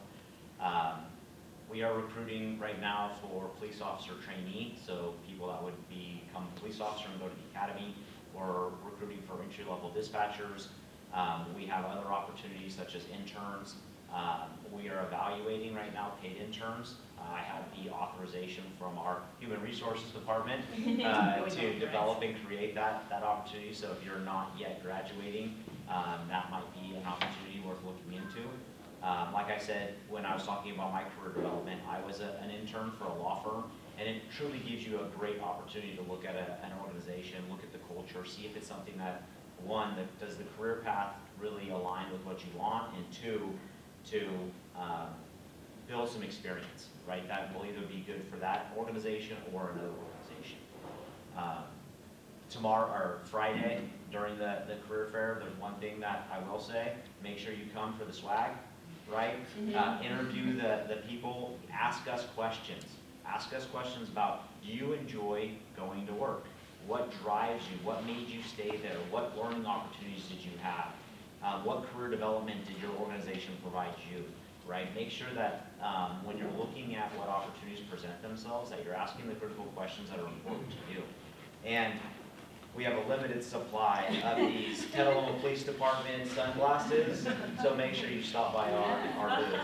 We are recruiting right now for police officer trainee, so people that would become a police officer and go to the academy. We're recruiting for entry-level dispatchers. We have other opportunities such as interns. We are evaluating right now paid interns. I have the authorization from our Human Resources Department to develop and create that opportunity. So if you're not yet graduating, that might be an opportunity worth looking into. Like I said, when I was talking about my career development, I was an intern for a law firm, and it truly gives you a great opportunity to look at an organization, look at the culture, see if it's something that, one, that does the career path really align with what you want, and two, to build some experience, right? That will either be good for that organization or another organization. Tomorrow or Friday during the career fair, there's one thing that I will say: make sure you come for the swag, right? Interview the people, ask us questions. Ask us questions about, do you enjoy going to work? What drives you? What made you stay there? What learning opportunities did you have? What career development did your organization provide you, right? Make sure that when you're looking at what opportunities present themselves, that you're asking the critical questions that are important to you. And we have a limited supply of these Petaluma Police Department sunglasses, so make sure you stop by our booth.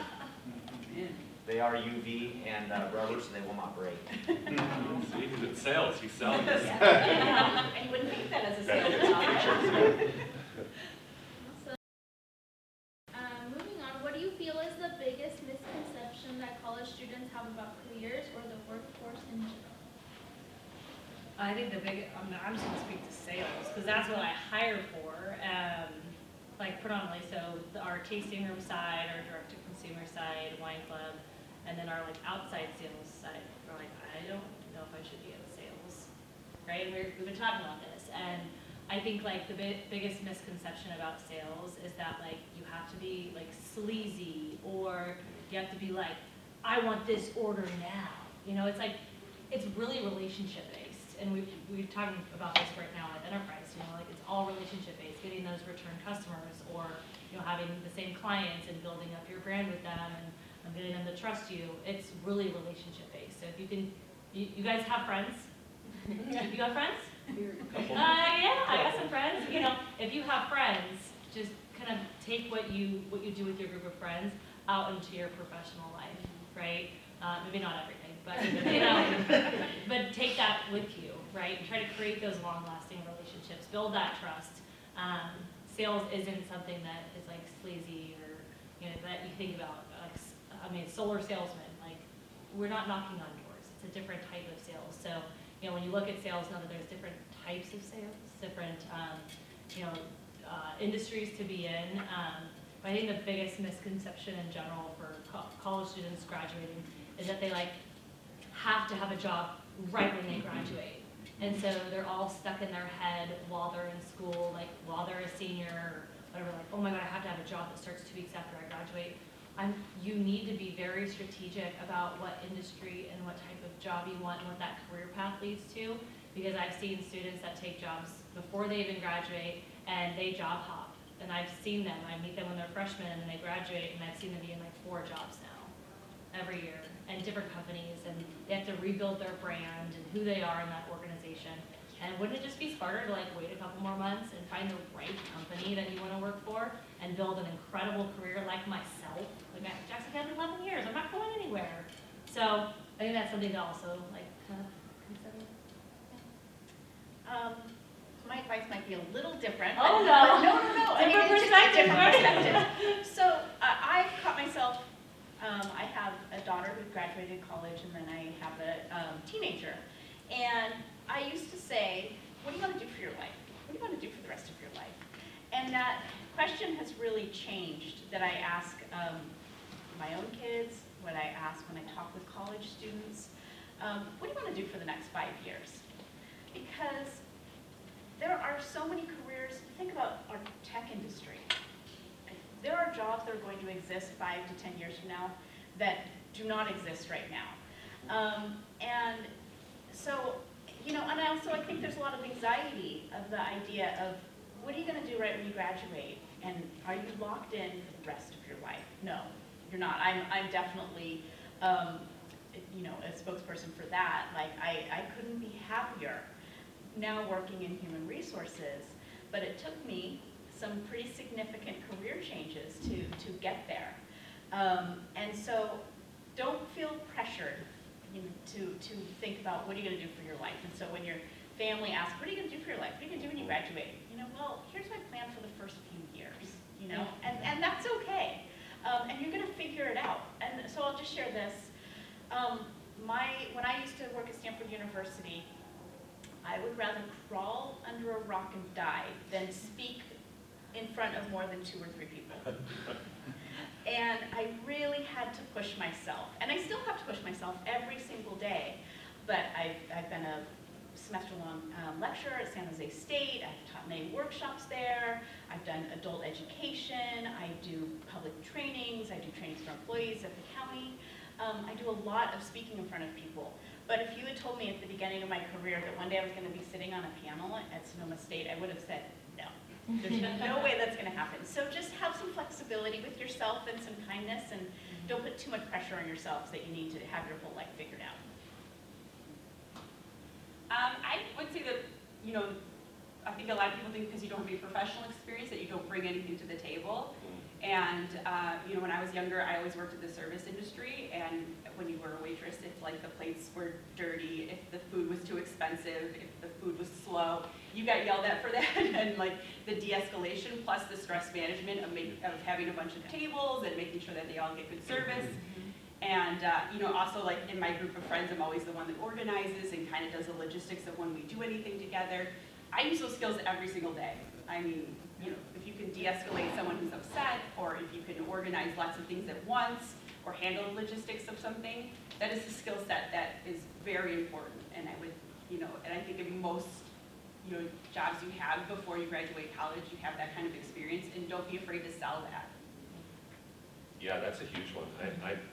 They are UV and rubber, so they will not break. See, he's in sales, he's selling this. And you wouldn't think that as a sales job. Moving on, what do you feel is the biggest misconception that college students have about careers or the workforce in general? I think I'm just gonna speak to sales, because that's what I hire for, like predominantly, so our tasting room side, our direct-to-consumer side, wine club, and then our like outside sales side, we're like, I don't know if I should be in sales, right? And we've been talking about this, and I think like the biggest misconception about sales is that like you have to be like sleazy, or you have to be like, I want this order now. You know, it's like, it's really relationship based. And we've talked about this right now at Enterprise, you know, like it's all relationship based, getting those return customers, or, you know, having the same clients and building up your brand with them and getting them to trust you. It's really relationship based. So if you can, you guys have friends? You got friends? Yeah, I got some friends. You know, if you have friends, just kind of take what you do with your group of friends out into your professional life, right? Maybe not everything, but you know, but take that with you, right? And try to create those long-lasting relationships, build that trust. Sales isn't something that is like sleazy, or you know, that you think about. Solar salesman, like we're not knocking on doors. It's a different type of sales. So you know, when you look at sales, know that there's different types of sales, different industries to be in. But I think the biggest misconception in general for college students graduating is that they like have to have a job right when they graduate. And so they're all stuck in their head while they're in school, like while they're a senior or whatever, like, oh my God, I have to have a job that starts 2 weeks after I graduate. you need to be very strategic about what industry and what type of job you want and what that career path leads to. Because I've seen students that take jobs before they even graduate and they job hop. And I've seen them, I meet them when they're freshmen and then they graduate and I've seen them be in like 4 jobs now, every year, and different companies, and they have to rebuild their brand and who they are in that organization. And wouldn't it just be smarter to like wait a couple more months and find the right company that you want to work for and build an incredible career like myself? Like Jackson County, 11 years, I'm not going anywhere. So I think that's something to also like kind of consider. My advice might be a little different. Oh, but- no. but No. I mean, Different it's just a perspective, different right? perspective. So I caught myself, I have a daughter who graduated college, and then I have a teenager. And I used to say, what do you want to do for your life? What do you want to do for the rest of your life? And that question has really changed, that I ask my own kids, what I ask when I talk with college students. What do you want to do for the next 5 years? Because there are so many careers. Think about our tech industry. There are jobs that are going to exist 5 to 10 years from now that do not exist right now. And so, you know, and I think there's a lot of anxiety of the idea of what are you going to do right when you graduate? And are you locked in for the rest of your life? No, you're not. I'm definitely, you know, a spokesperson for that. Like, I couldn't be happier now working in human resources, but it took me some pretty significant career changes to get there. And so don't feel pressured, you know, to think about what are you going to do for your life. And so when your family asks, what are you going to do for your life? What are you going to do when you graduate? You know, well, here's my plan for the first few years, you know, and that's okay. And you're going to figure it out. And so I'll just share this. When I used to work at Stanford University, I would rather crawl under a rock and die than speak in front of more than 2 or 3 people. And I really had to push myself. And I still have to push myself every single day. But I've been a semester-long lecturer at San Jose State. I've taught many workshops there. I've done adult education. I do public trainings. I do trainings for employees at the county. I do a lot of speaking in front of people. But if you had told me at the beginning of my career that one day I was going to be sitting on a panel at Sonoma State, I would have said no. There's no way that's going to happen. So just have some flexibility with yourself and some kindness, and don't put too much pressure on yourselves that you need to have your whole life figured out. I would say that, you know, I think a lot of people think because you don't have any professional experience that you don't bring anything to the table. And, you know, when I was younger, I always worked in the service industry, and when you were a waitress, if like the plates were dirty, if the food was too expensive, if the food was slow, you got yelled at for that. And like the de-escalation plus the stress management of having a bunch of tables and making sure that they all get good service. And, you know, also like in my group of friends, I'm always the one that organizes and kind of does the logistics of when we do anything together. I use those skills every single day. I mean, you know, if you can de-escalate someone who's upset, or if you can organize lots of things at once, or handle the logistics of something, that is a skill set that is very important. And I would, you know, and I think in most, you know, jobs you have before you graduate college, you have that kind of experience, and don't be afraid to sell that. Yeah, that's a huge one.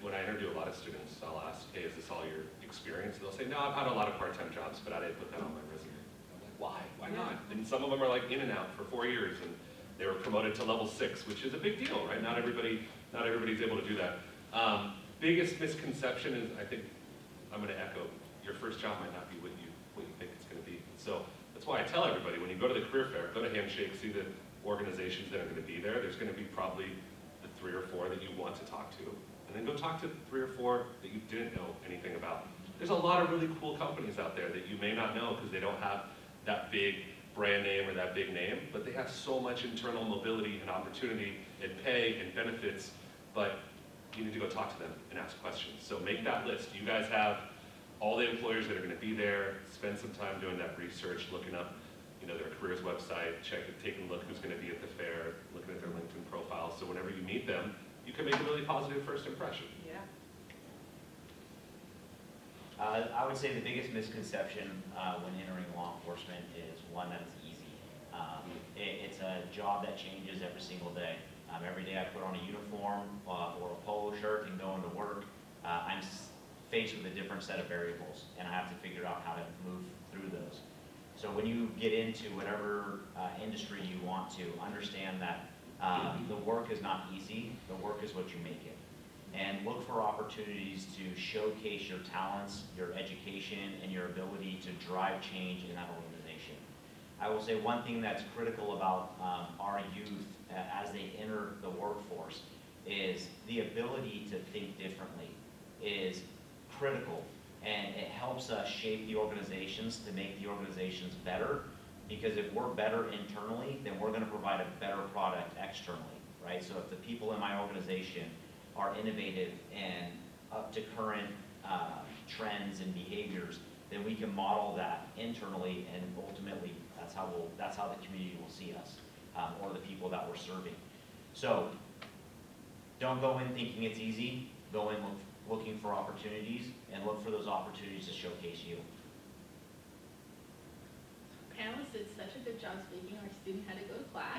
When I interview a lot of students, I'll ask, hey, is this all your experience? And they'll say, no, I've had a lot of part-time jobs, but I didn't put that on my resume. I'm like, why? Why not? And some of them are like in and out for 4 years, and they were promoted to level 6, which is a big deal, right? Not everybody's able to do that. Biggest misconception is, I think, I'm going to echo, your first job might not be what you think it's going to be. So that's why I tell everybody, when you go to the career fair, go to Handshake, see the organizations that are going to be there. There's going to be probably the 3 or 4 that you want to talk to, and then go talk to 3 or 4 that you didn't know anything about. There's a lot of really cool companies out there that you may not know because they don't have that big brand name or that big name, but they have so much internal mobility and opportunity and pay and benefits, but you need to go talk to them and ask questions. So make that list. You guys have all the employers that are going to be there. Spend some time doing that research, looking up, you know, their careers website, taking a look who's going to be at the fair, looking at their LinkedIn profile. So whenever you meet them, you can make a really positive first impression. Yeah. I would say the biggest misconception when entering law enforcement is one that it's easy. It's a job that changes every single day. Every day I put on a uniform or a polo shirt and go into work, I'm faced with a different set of variables, and I have to figure out how to move through those. So when you get into whatever industry you want to, understand that the work is not easy, the work is what you make it. And look for opportunities to showcase your talents, your education, and your ability to drive change in that organization. I will say one thing that's critical about our youth as they enter the workforce is the ability to think differently is critical, and it helps us shape the organizations to make the organizations better, because if we're better internally, then we're going to provide a better product externally, right? So if the people in my organization are innovative and up to current trends and behaviors, then we can model that internally, and ultimately that's how the community will see us, or the people that we're serving. So don't go in thinking it's easy. Go in looking for opportunities, and look for those opportunities to showcase you. Panelists did such a good job speaking, our student had to go to class.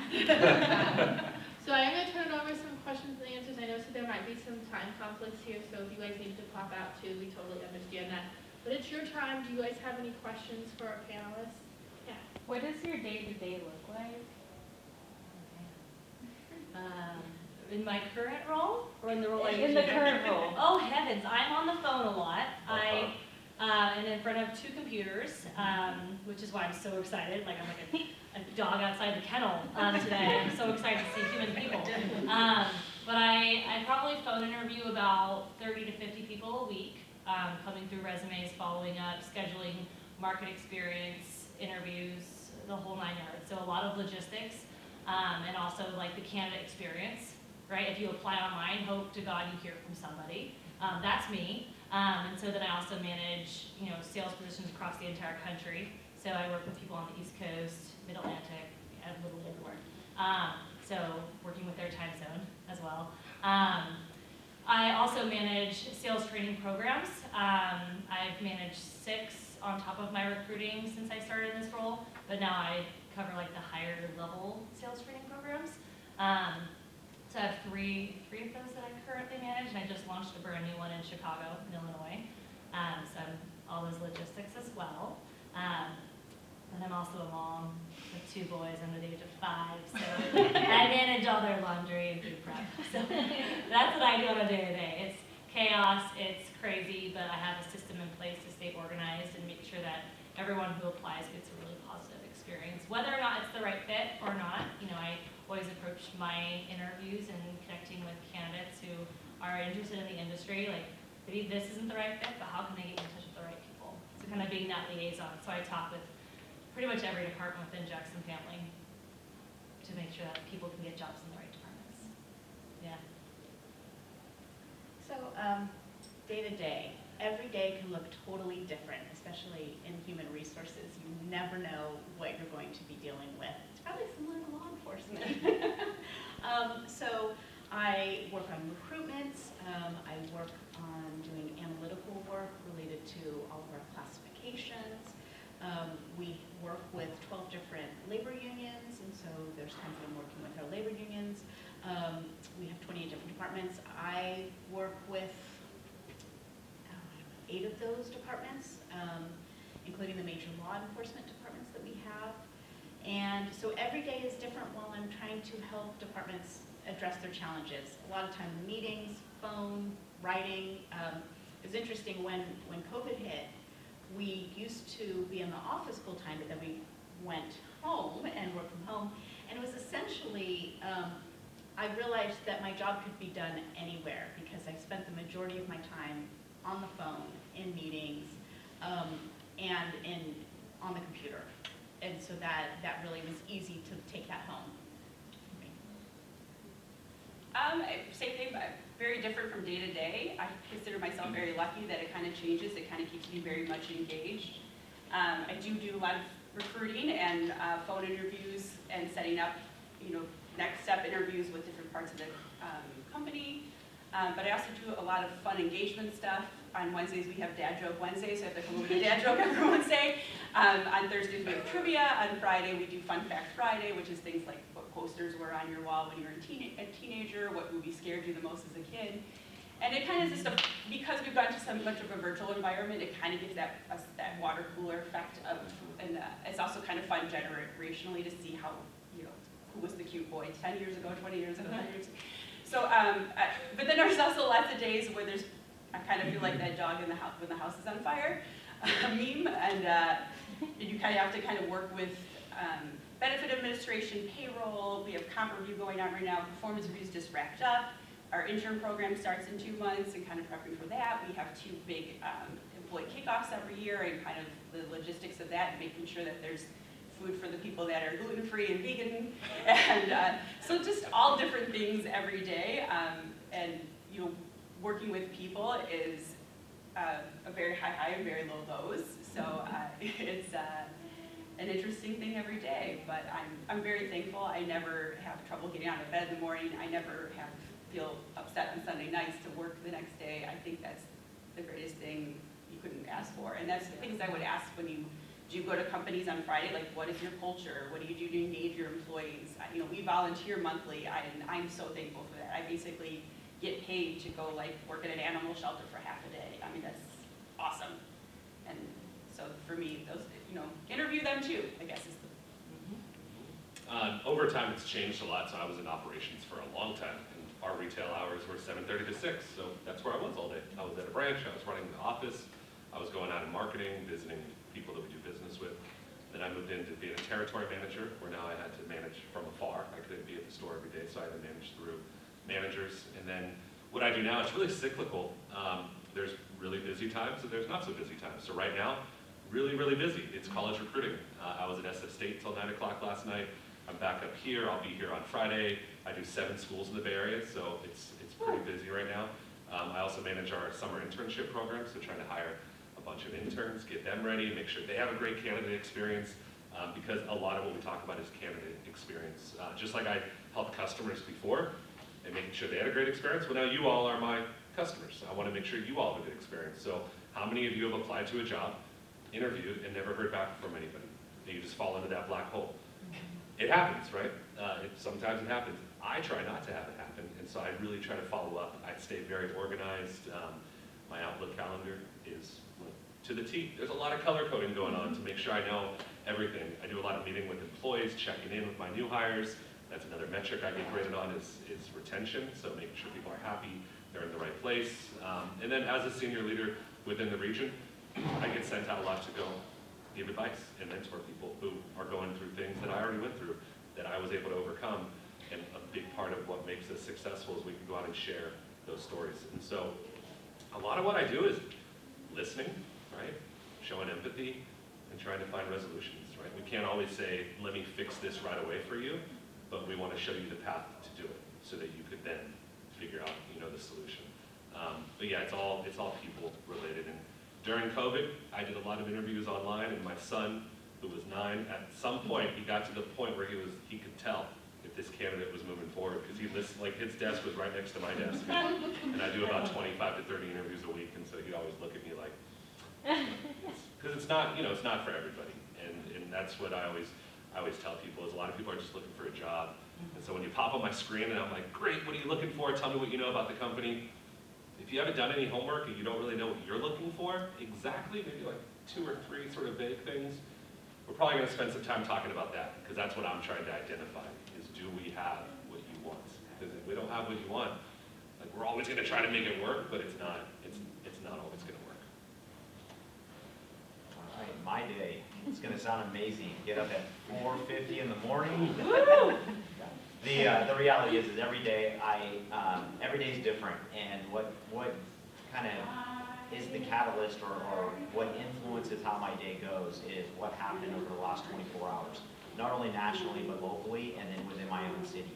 So I'm going to turn it over some questions and answers. I know so there might be some time conflicts here, so if you guys need to pop out too, we totally understand that. But it's your time. Do you guys have any questions for our panelists? Yeah. What does your day-to-day look like? In my current role, or in the role In the current role. Oh heavens, I'm on the phone a lot. I am in front of 2 computers, which is why I'm so excited. Like I'm like a dog outside the kennel today. I'm so excited to see human people. But I probably phone interview about 30 to 50 people a week, coming through resumes, following up, scheduling market experience, interviews, the whole 9 yards. So a lot of logistics, and also like the candidate experience. Right, if you apply online, hope to God you hear from somebody. That's me. And so then I also manage, sales positions across the entire country. So I work with people on the East Coast, Mid-Atlantic, a little everywhere. So working with their time zone as well. I also manage sales training programs. I've managed 6 on top of my recruiting since I started in this role, but now I cover like the higher level sales training programs. So I have three of those that I currently manage, and I just launched a brand new one in Chicago, in Illinois. So I'm all those logistics as well. And I'm also a mom with 2 boys under the age of 5, so I manage all their laundry and food prep. So that's what I do on a day-to-day. It's chaos, it's crazy, but I have a system in place to stay organized and make sure that everyone who applies gets a really positive experience. Whether or not it's the right fit or not, I always approach my interviews and connecting with candidates who are interested in the industry, like maybe this isn't the right fit, but how can they get in touch with the right people? So kind of being that liaison. So I talk with pretty much every department within Jackson Family to make sure that people can get jobs in the right departments. Yeah. So, day to day, every day can look totally different, especially in human resources. You never know what you're going to be dealing with. It's probably similar to law enforcement. So I work on recruitments. I work on doing analytical work related to all of our classifications. We work with 12 different labor unions, and so there's times when I'm working with our labor unions. We have 28 different departments. I work with 8 of those departments, including the major law enforcement departments that we have. And so every day is different while I'm trying to help departments address their challenges. A lot of time meetings, phone, writing. It was interesting when COVID hit, we used to be in the office full time, but then we went home and worked from home. And it was essentially, I realized that my job could be done anywhere because I spent the majority of my time on the phone, in meetings, and on the computer. And so that really was easy to take that home. Same thing, but very different from day to day. I consider myself very lucky that it kind of changes. It kind of keeps me very much engaged. I do a lot of recruiting and phone interviews and setting up, next step interviews with different parts of the company. But I also do a lot of fun engagement stuff. On Wednesdays we have Dad Joke Wednesday, so I have to come over to Dad Joke every Wednesday. On Thursdays we have trivia. On Friday we do Fun Fact Friday, which is things like what what posters were on your wall when you were a teenager, what movie scared you the most as a kid. And it kind of just, because we've gotten to so much of a virtual environment, it kind of gives that water cooler effect of, and it's also kind of fun generationally to see how, you know, who was the cute boy 10 years ago, 20 years ago, 30 years ago. So, but then there's also lots of days where I kind of feel like that dog in the house when the house is on fire meme, and you kind of have to kind of work with benefit administration, payroll. We have comp review going on right now. Performance reviews just wrapped up. Our intern program starts in 2 months, and kind of prepping for that. We have 2 big employee kickoffs every year, and kind of the logistics of that, and making sure that there's food for the people that are gluten-free and vegan, and so just all different things every day. And you know, working with people is a very high and very low lows. So it's an interesting thing every day, but I'm very thankful. I never have trouble getting out of bed in the morning. I never feel upset on Sunday nights to work the next day. I think that's the greatest thing you couldn't ask for. And that's the things I would ask when you do go to companies on Friday, like what is your culture? What do you do to engage your employees? You know, we volunteer monthly, and I'm so thankful for that. I basically get paid to go like work at an animal shelter for half a day. I mean, that's awesome. And so for me, those, you know, interview them too, I guess is the. Over time, it's changed a lot. So I was in operations for a long time, and our retail hours were 7:30 to 6. So that's where I was all day. I was at a branch. I was running the office. I was going out in marketing, visiting people that we do business with. Then I moved into being a territory manager, where now I had to manage from afar. I couldn't be at the store every day, so I had to manage through managers. And then what I do now, it's really cyclical. There's really busy times and there's not so busy times. So right now, really, really busy. It's college recruiting. I was at SF State till 9 o'clock last night. I'm back up here. I'll be here on Friday. I do 7 schools in the Bay Area, so it's pretty busy right now. I also manage our summer internship program, so trying to hire a bunch of interns, get them ready, make sure they have a great candidate experience, because a lot of what we talk about is candidate experience. Just like I helped customers before and making sure they had a great experience, well now you all are my customers. I want to make sure you all have a good experience. So how many of you have applied to a job, interviewed, and never heard back from anybody? And you just fall into that black hole. It happens, right? Sometimes it happens. I try not to have it happen, and so I really try to follow up. I stay very organized. My Outlook calendar is to the T. There's a lot of color coding going on to make sure I know everything. I do a lot of meeting with employees, checking in with my new hires. That's another metric I get graded on is retention, so making sure people are happy, they're in the right place. And then as a senior leader within the region, I get sent out a lot to go give advice and mentor people who are going through things that I already went through, that I was able to overcome. And a big part of what makes us successful is we can go out and share those stories. And so a lot of what I do is listening, right? Showing empathy and trying to find resolutions, right? We can't always say, let me fix this right away for you, but we want to show you the path to do it so that you could then figure out, you know, the solution. But yeah, it's all people related. And during COVID, I did a lot of interviews online, and my son, who was 9, at some point, he got to the point where he could tell if this candidate was moving forward, because he listened, like his desk was right next to my desk. And I do about 25 to 30 interviews a week, and so he'd always look at me like, because it's not, you know, it's not for everybody. And that's what I always tell people is a lot of people are just looking for a job. And so when you pop on my screen and I'm like, great, what are you looking for? Tell me what you know about the company. If you haven't done any homework and you don't really know what you're looking for, exactly, maybe like 2 or 3 sort of vague things, we're probably going to spend some time talking about that, because that's what I'm trying to identify, is do we have what you want? Because if we don't have what you want, like we're always going to try to make it work, but it's not always going to work. All right, my day. It's going to sound amazing. Get up at 4:50 in the morning. The reality is every day every day is different, and what kind of is the catalyst or what influences how my day goes is what happened over the last 24 hours, not only nationally but locally, and then within my own city.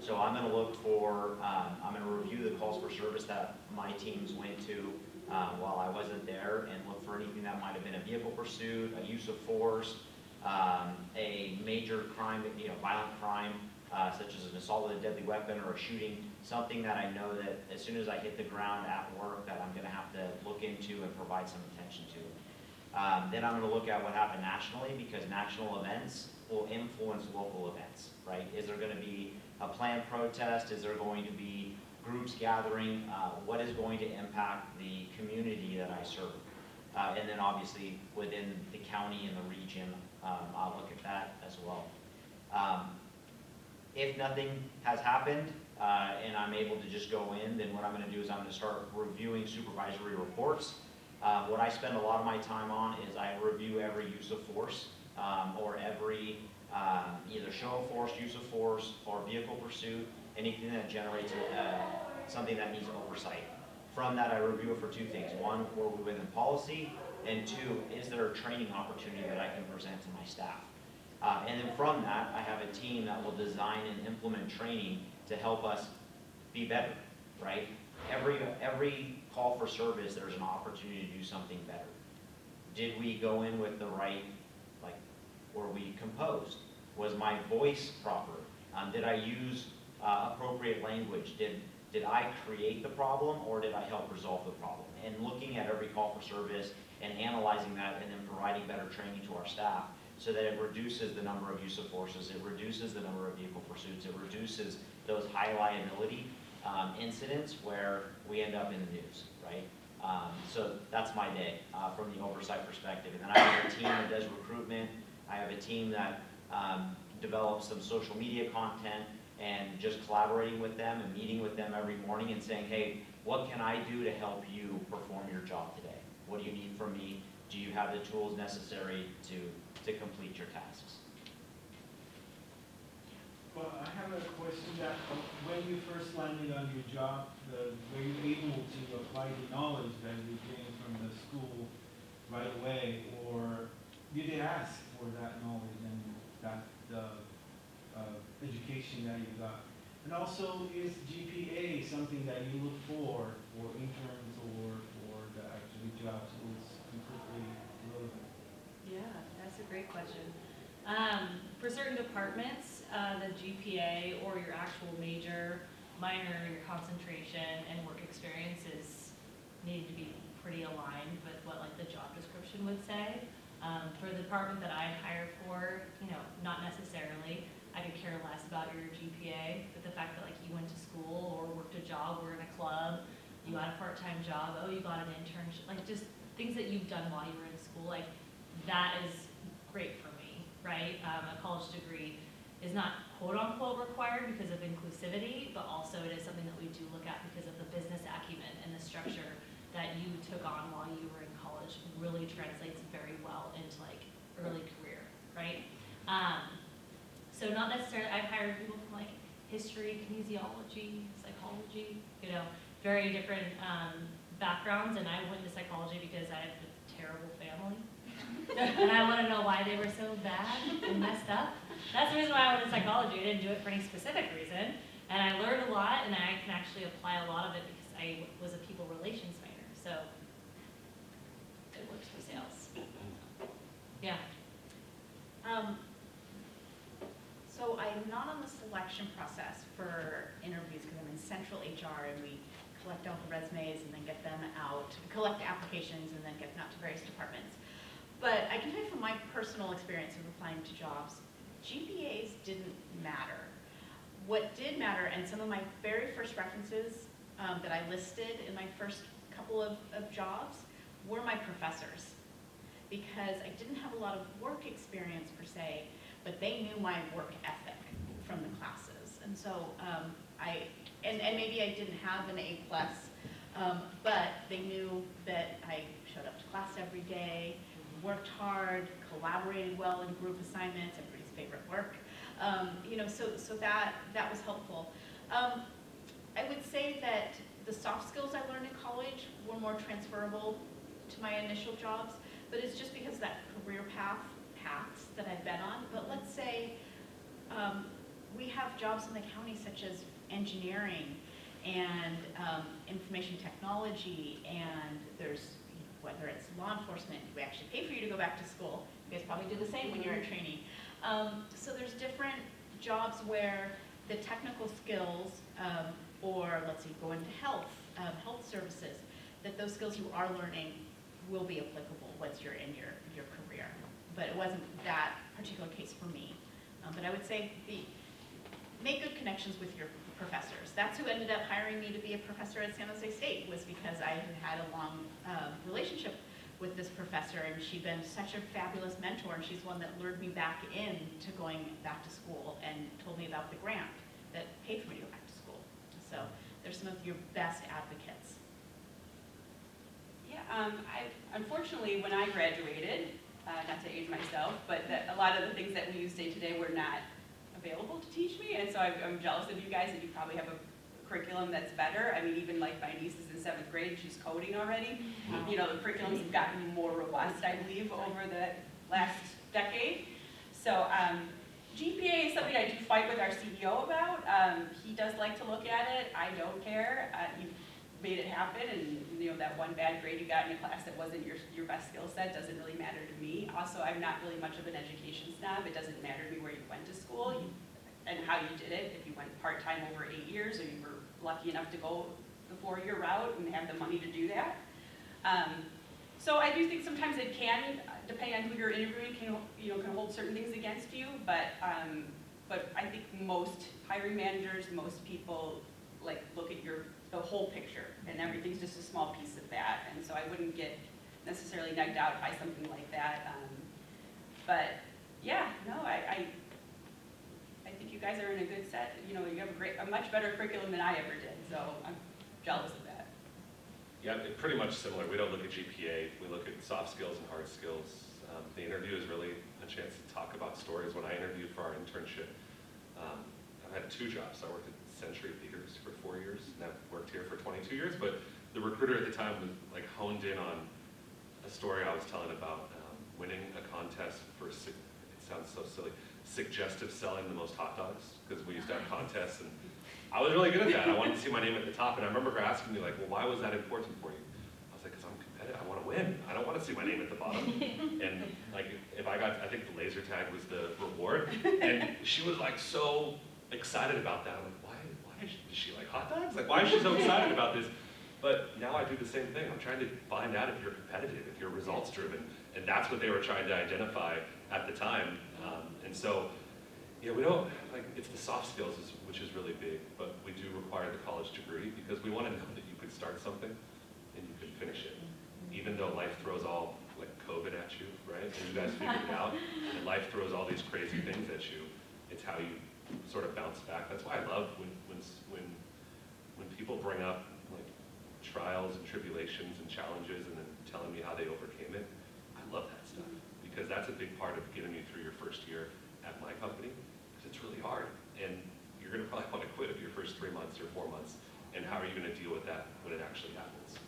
So I'm going to look for, I'm going to review the calls for service that my teams went to while I wasn't there, and look for anything that might have been a vehicle pursuit, a use of force, a major crime, you know, violent crime, such as an assault with a deadly weapon or a shooting, something that I know that as soon as I hit the ground at work that I'm going to have to look into and provide some attention to. Then I'm gonna look at what happened nationally, because national events will influence local events, right? Is there gonna be a planned protest? Is there going to be groups gathering? What is going to impact the community that I serve? And then obviously within the county and the region, I'll look at that as well. If nothing has happened and I'm able to just go in, then what I'm gonna do is I'm gonna start reviewing supervisory reports. What I spend a lot of my time on is I review every use of force or every either show of force, use of force, or vehicle pursuit, anything that generates something that needs oversight. From that, I review it for two things. One, were we within policy? And two, is there a training opportunity that I can present to my staff? And then from that, I have a team that will design and implement training to help us be better, right? Every call for service, there's an opportunity to do something better. Did we go in with the right, were we composed? Was my voice proper? Did I use appropriate language? Did I create the problem, or did I help resolve the problem? And looking at every call for service and analyzing that, and then providing better training to our staff so that it reduces the number of use of forces, it reduces the number of vehicle pursuits, it reduces those high liability incidents where we end up in the news, right? So that's my day from the oversight perspective. And then I have a team that does recruitment. I have a team that develops some social media content, and just collaborating with them and meeting with them every morning and saying, hey, what can I do to help you perform your job today? What do you need from me? Do you have the tools necessary to complete your tasks? Well, I have a question that when you first landed on your job, were you able to apply the knowledge that you gained from the school right away, or you did ask for that knowledge and that education that you got? And also, is GPA something that you look for interns or for the actually jobs who's completely relevant? Yeah, that's a great question. For certain departments, the GPA or your actual major, minor, your concentration, and work experiences need to be pretty aligned with what the job description would say. For the department that I hire for, not necessarily. I could care less about your GPA, but the fact that you went to school or worked a job, or in a club, you got a part-time job, you got an internship, just things that you've done while you were in school, that is great for me, right? A college degree is not quote-unquote required because of inclusivity, but also it is something that we do look at because of the business acumen and the structure that you took on while you were in college really translates very well into early career, right? So not necessarily, I've hired people from history, kinesiology, psychology, very different backgrounds, and I went into psychology because I have a terrible family. And I want to know why they were so bad and messed up. That's the reason why I went into psychology. I didn't do it for any specific reason. And I learned a lot, and I can actually apply a lot of it because I was a people relations minor. So it works for sales. Yeah. So I'm not on the selection process for interviews because I'm in central HR, and we collect all the resumes and then get them out, collect applications and then get them out to various departments. But I can tell you from my personal experience of applying to jobs, GPAs didn't matter. What did matter, and some of my very first references that I listed in my first couple of jobs were my professors, because I didn't have a lot of work experience per se, but they knew my work ethic from the classes. And so and maybe I didn't have an A+, but they knew that I showed up to class every day, worked hard, collaborated well in group assignments, everybody's favorite work. So that was helpful. I would say that the soft skills I learned in college were more transferable to my initial jobs, but it's just because that career paths that I've been on. But let's say we have jobs in the county such as engineering and information technology, and there's, whether it's law enforcement, we actually pay for you to go back to school. You guys probably do the same when you're at training. So there's different jobs where the technical skills, or let's say go into health services, that those skills you are learning will be applicable once you're in your career. But it wasn't that particular case for me. But I would say make good connections with your professors. That's who ended up hiring me to be a professor at San Jose State, was because I had a long relationship with this professor, and she'd been such a fabulous mentor, and she's one that lured me back into going back to school and told me about the grant that paid for me to go back to school. So they're some of your best advocates. Yeah, unfortunately, when I graduated, not to age myself, but a lot of the things that we use day to day were not available to teach me, and so I'm jealous of you guys that you probably have a curriculum that's better. I mean, even like my niece is in 7th grade, she's coding already. You know, the curriculums have gotten more robust, I believe, over the last decade. So GPA is something I do fight with our CEO about. He does like to look at it. I don't care. You made it happen, and you know that one bad grade you got in a class that wasn't your best skill set doesn't really matter to me. Also, I'm not really much of an education snob. It doesn't matter to me where you went to school and how you did it. If you went part-time over 8 years, or you were lucky enough to go the 4-year route and have the money to do that. So I do think sometimes it can, depending on who you're interviewing, can hold certain things against you. But I think most hiring managers, most people look at the whole picture, and everything's just a small piece of that. And so I wouldn't get necessarily negged out by something like that. But yeah, no, I think you guys are in a good set. You know, you have a much better curriculum than I ever did. So I'm jealous of that. Yeah, pretty much similar. We don't look at GPA. We look at soft skills and hard skills. The interview is really a chance to talk about stories. When I interviewed for our internship, I've had 2 jobs. I worked at Century Theaters for 4 years, and I've worked here for 22 years. But the recruiter at the time was honed in on a story I was telling about winning a contest for, it sounds so silly, suggestive selling the most hot dogs, because we used to have contests, and I was really good at that. I wanted to see my name at the top, and I remember her asking me, well, why was that important for you? I was like, because I'm competitive. I want to win. I don't want to see my name at the bottom. And if I think the laser tag was the reward, and she was so excited about that. I'm like, why does she like hot dogs? Why is she so excited about this? But now I do the same thing. I'm trying to find out if you're competitive, if you're results driven, and that's what they were trying to identify at the time. And so, yeah, we don't, it's the soft skills which is really big, but we do require the college degree because we want to know that you could start something and you could finish it. Even though life throws all COVID at you, right? And you guys figured it out, and life throws all these crazy things at you. It's how you sort of bounce back. That's why I love when people bring up trials and tribulations and challenges and then telling me how they overcame it. I love that stuff because that's a big part of getting you through your first year at my company, because it's really hard, and you're going to probably want to quit if your first 3 months or 4 months. And how are you going to deal with that when it actually happens?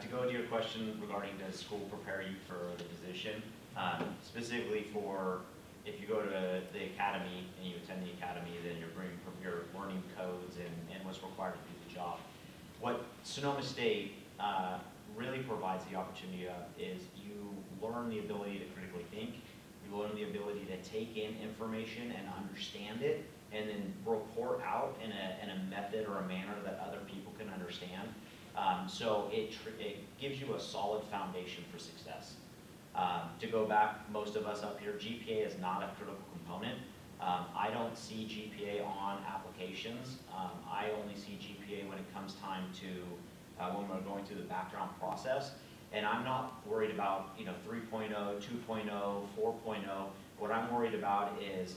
To go to your question regarding does school prepare you for the position, specifically for if you go to the academy and you attend the academy, then you're learning codes and what's required to do the job. What Sonoma State really provides the opportunity of is you learn the ability to critically think, you learn the ability to take in information and understand it, and then report out in a method or a manner that other people can understand. So it gives you a solid foundation for success. To go back, most of us up here, GPA is not a critical component. I don't see GPA on applications. I only see GPA when it comes time to when we're going through the background process. And I'm not worried about 3.0, 2.0, 4.0. What I'm worried about is,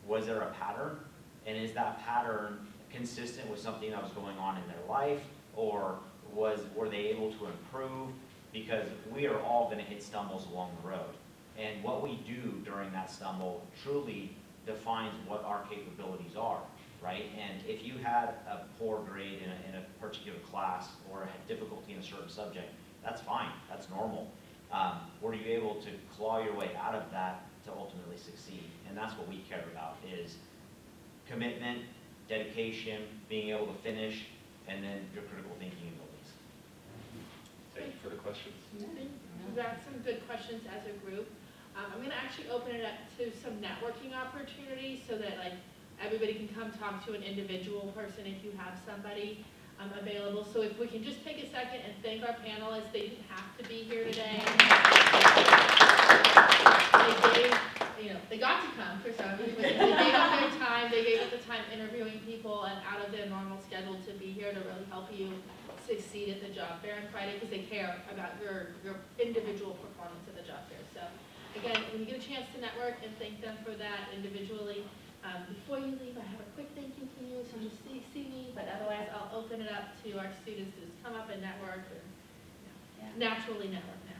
was there a pattern? And is that pattern consistent with something that was going on in their life? Or were they able to improve? Because we are all going to hit stumbles along the road. And what we do during that stumble truly defines what our capabilities are, right? And if you had a poor grade in a particular class or had difficulty in a certain subject, that's fine, that's normal. Were you able to claw your way out of that to ultimately succeed? And that's what we care about, is commitment, dedication, being able to finish, and then your critical thinking abilities. Thank you for the questions. We've got some good questions as a group. I'm going to actually open it up to some networking opportunities so that everybody can come talk to an individual person if you have somebody. available. So if we can just take a second and thank our panelists, they didn't have to be here today. They got to come for some, but they gave up their time, they gave up the time interviewing people and out of their normal schedule to be here to really help you succeed at the job fair on Friday, because they care about your individual performance at the job fair. So again, when you get a chance to network and thank them for that individually, before you leave, I have a quick thank you for you, so just see me, but otherwise I'll open it up to our students to just come up and network and naturally network now.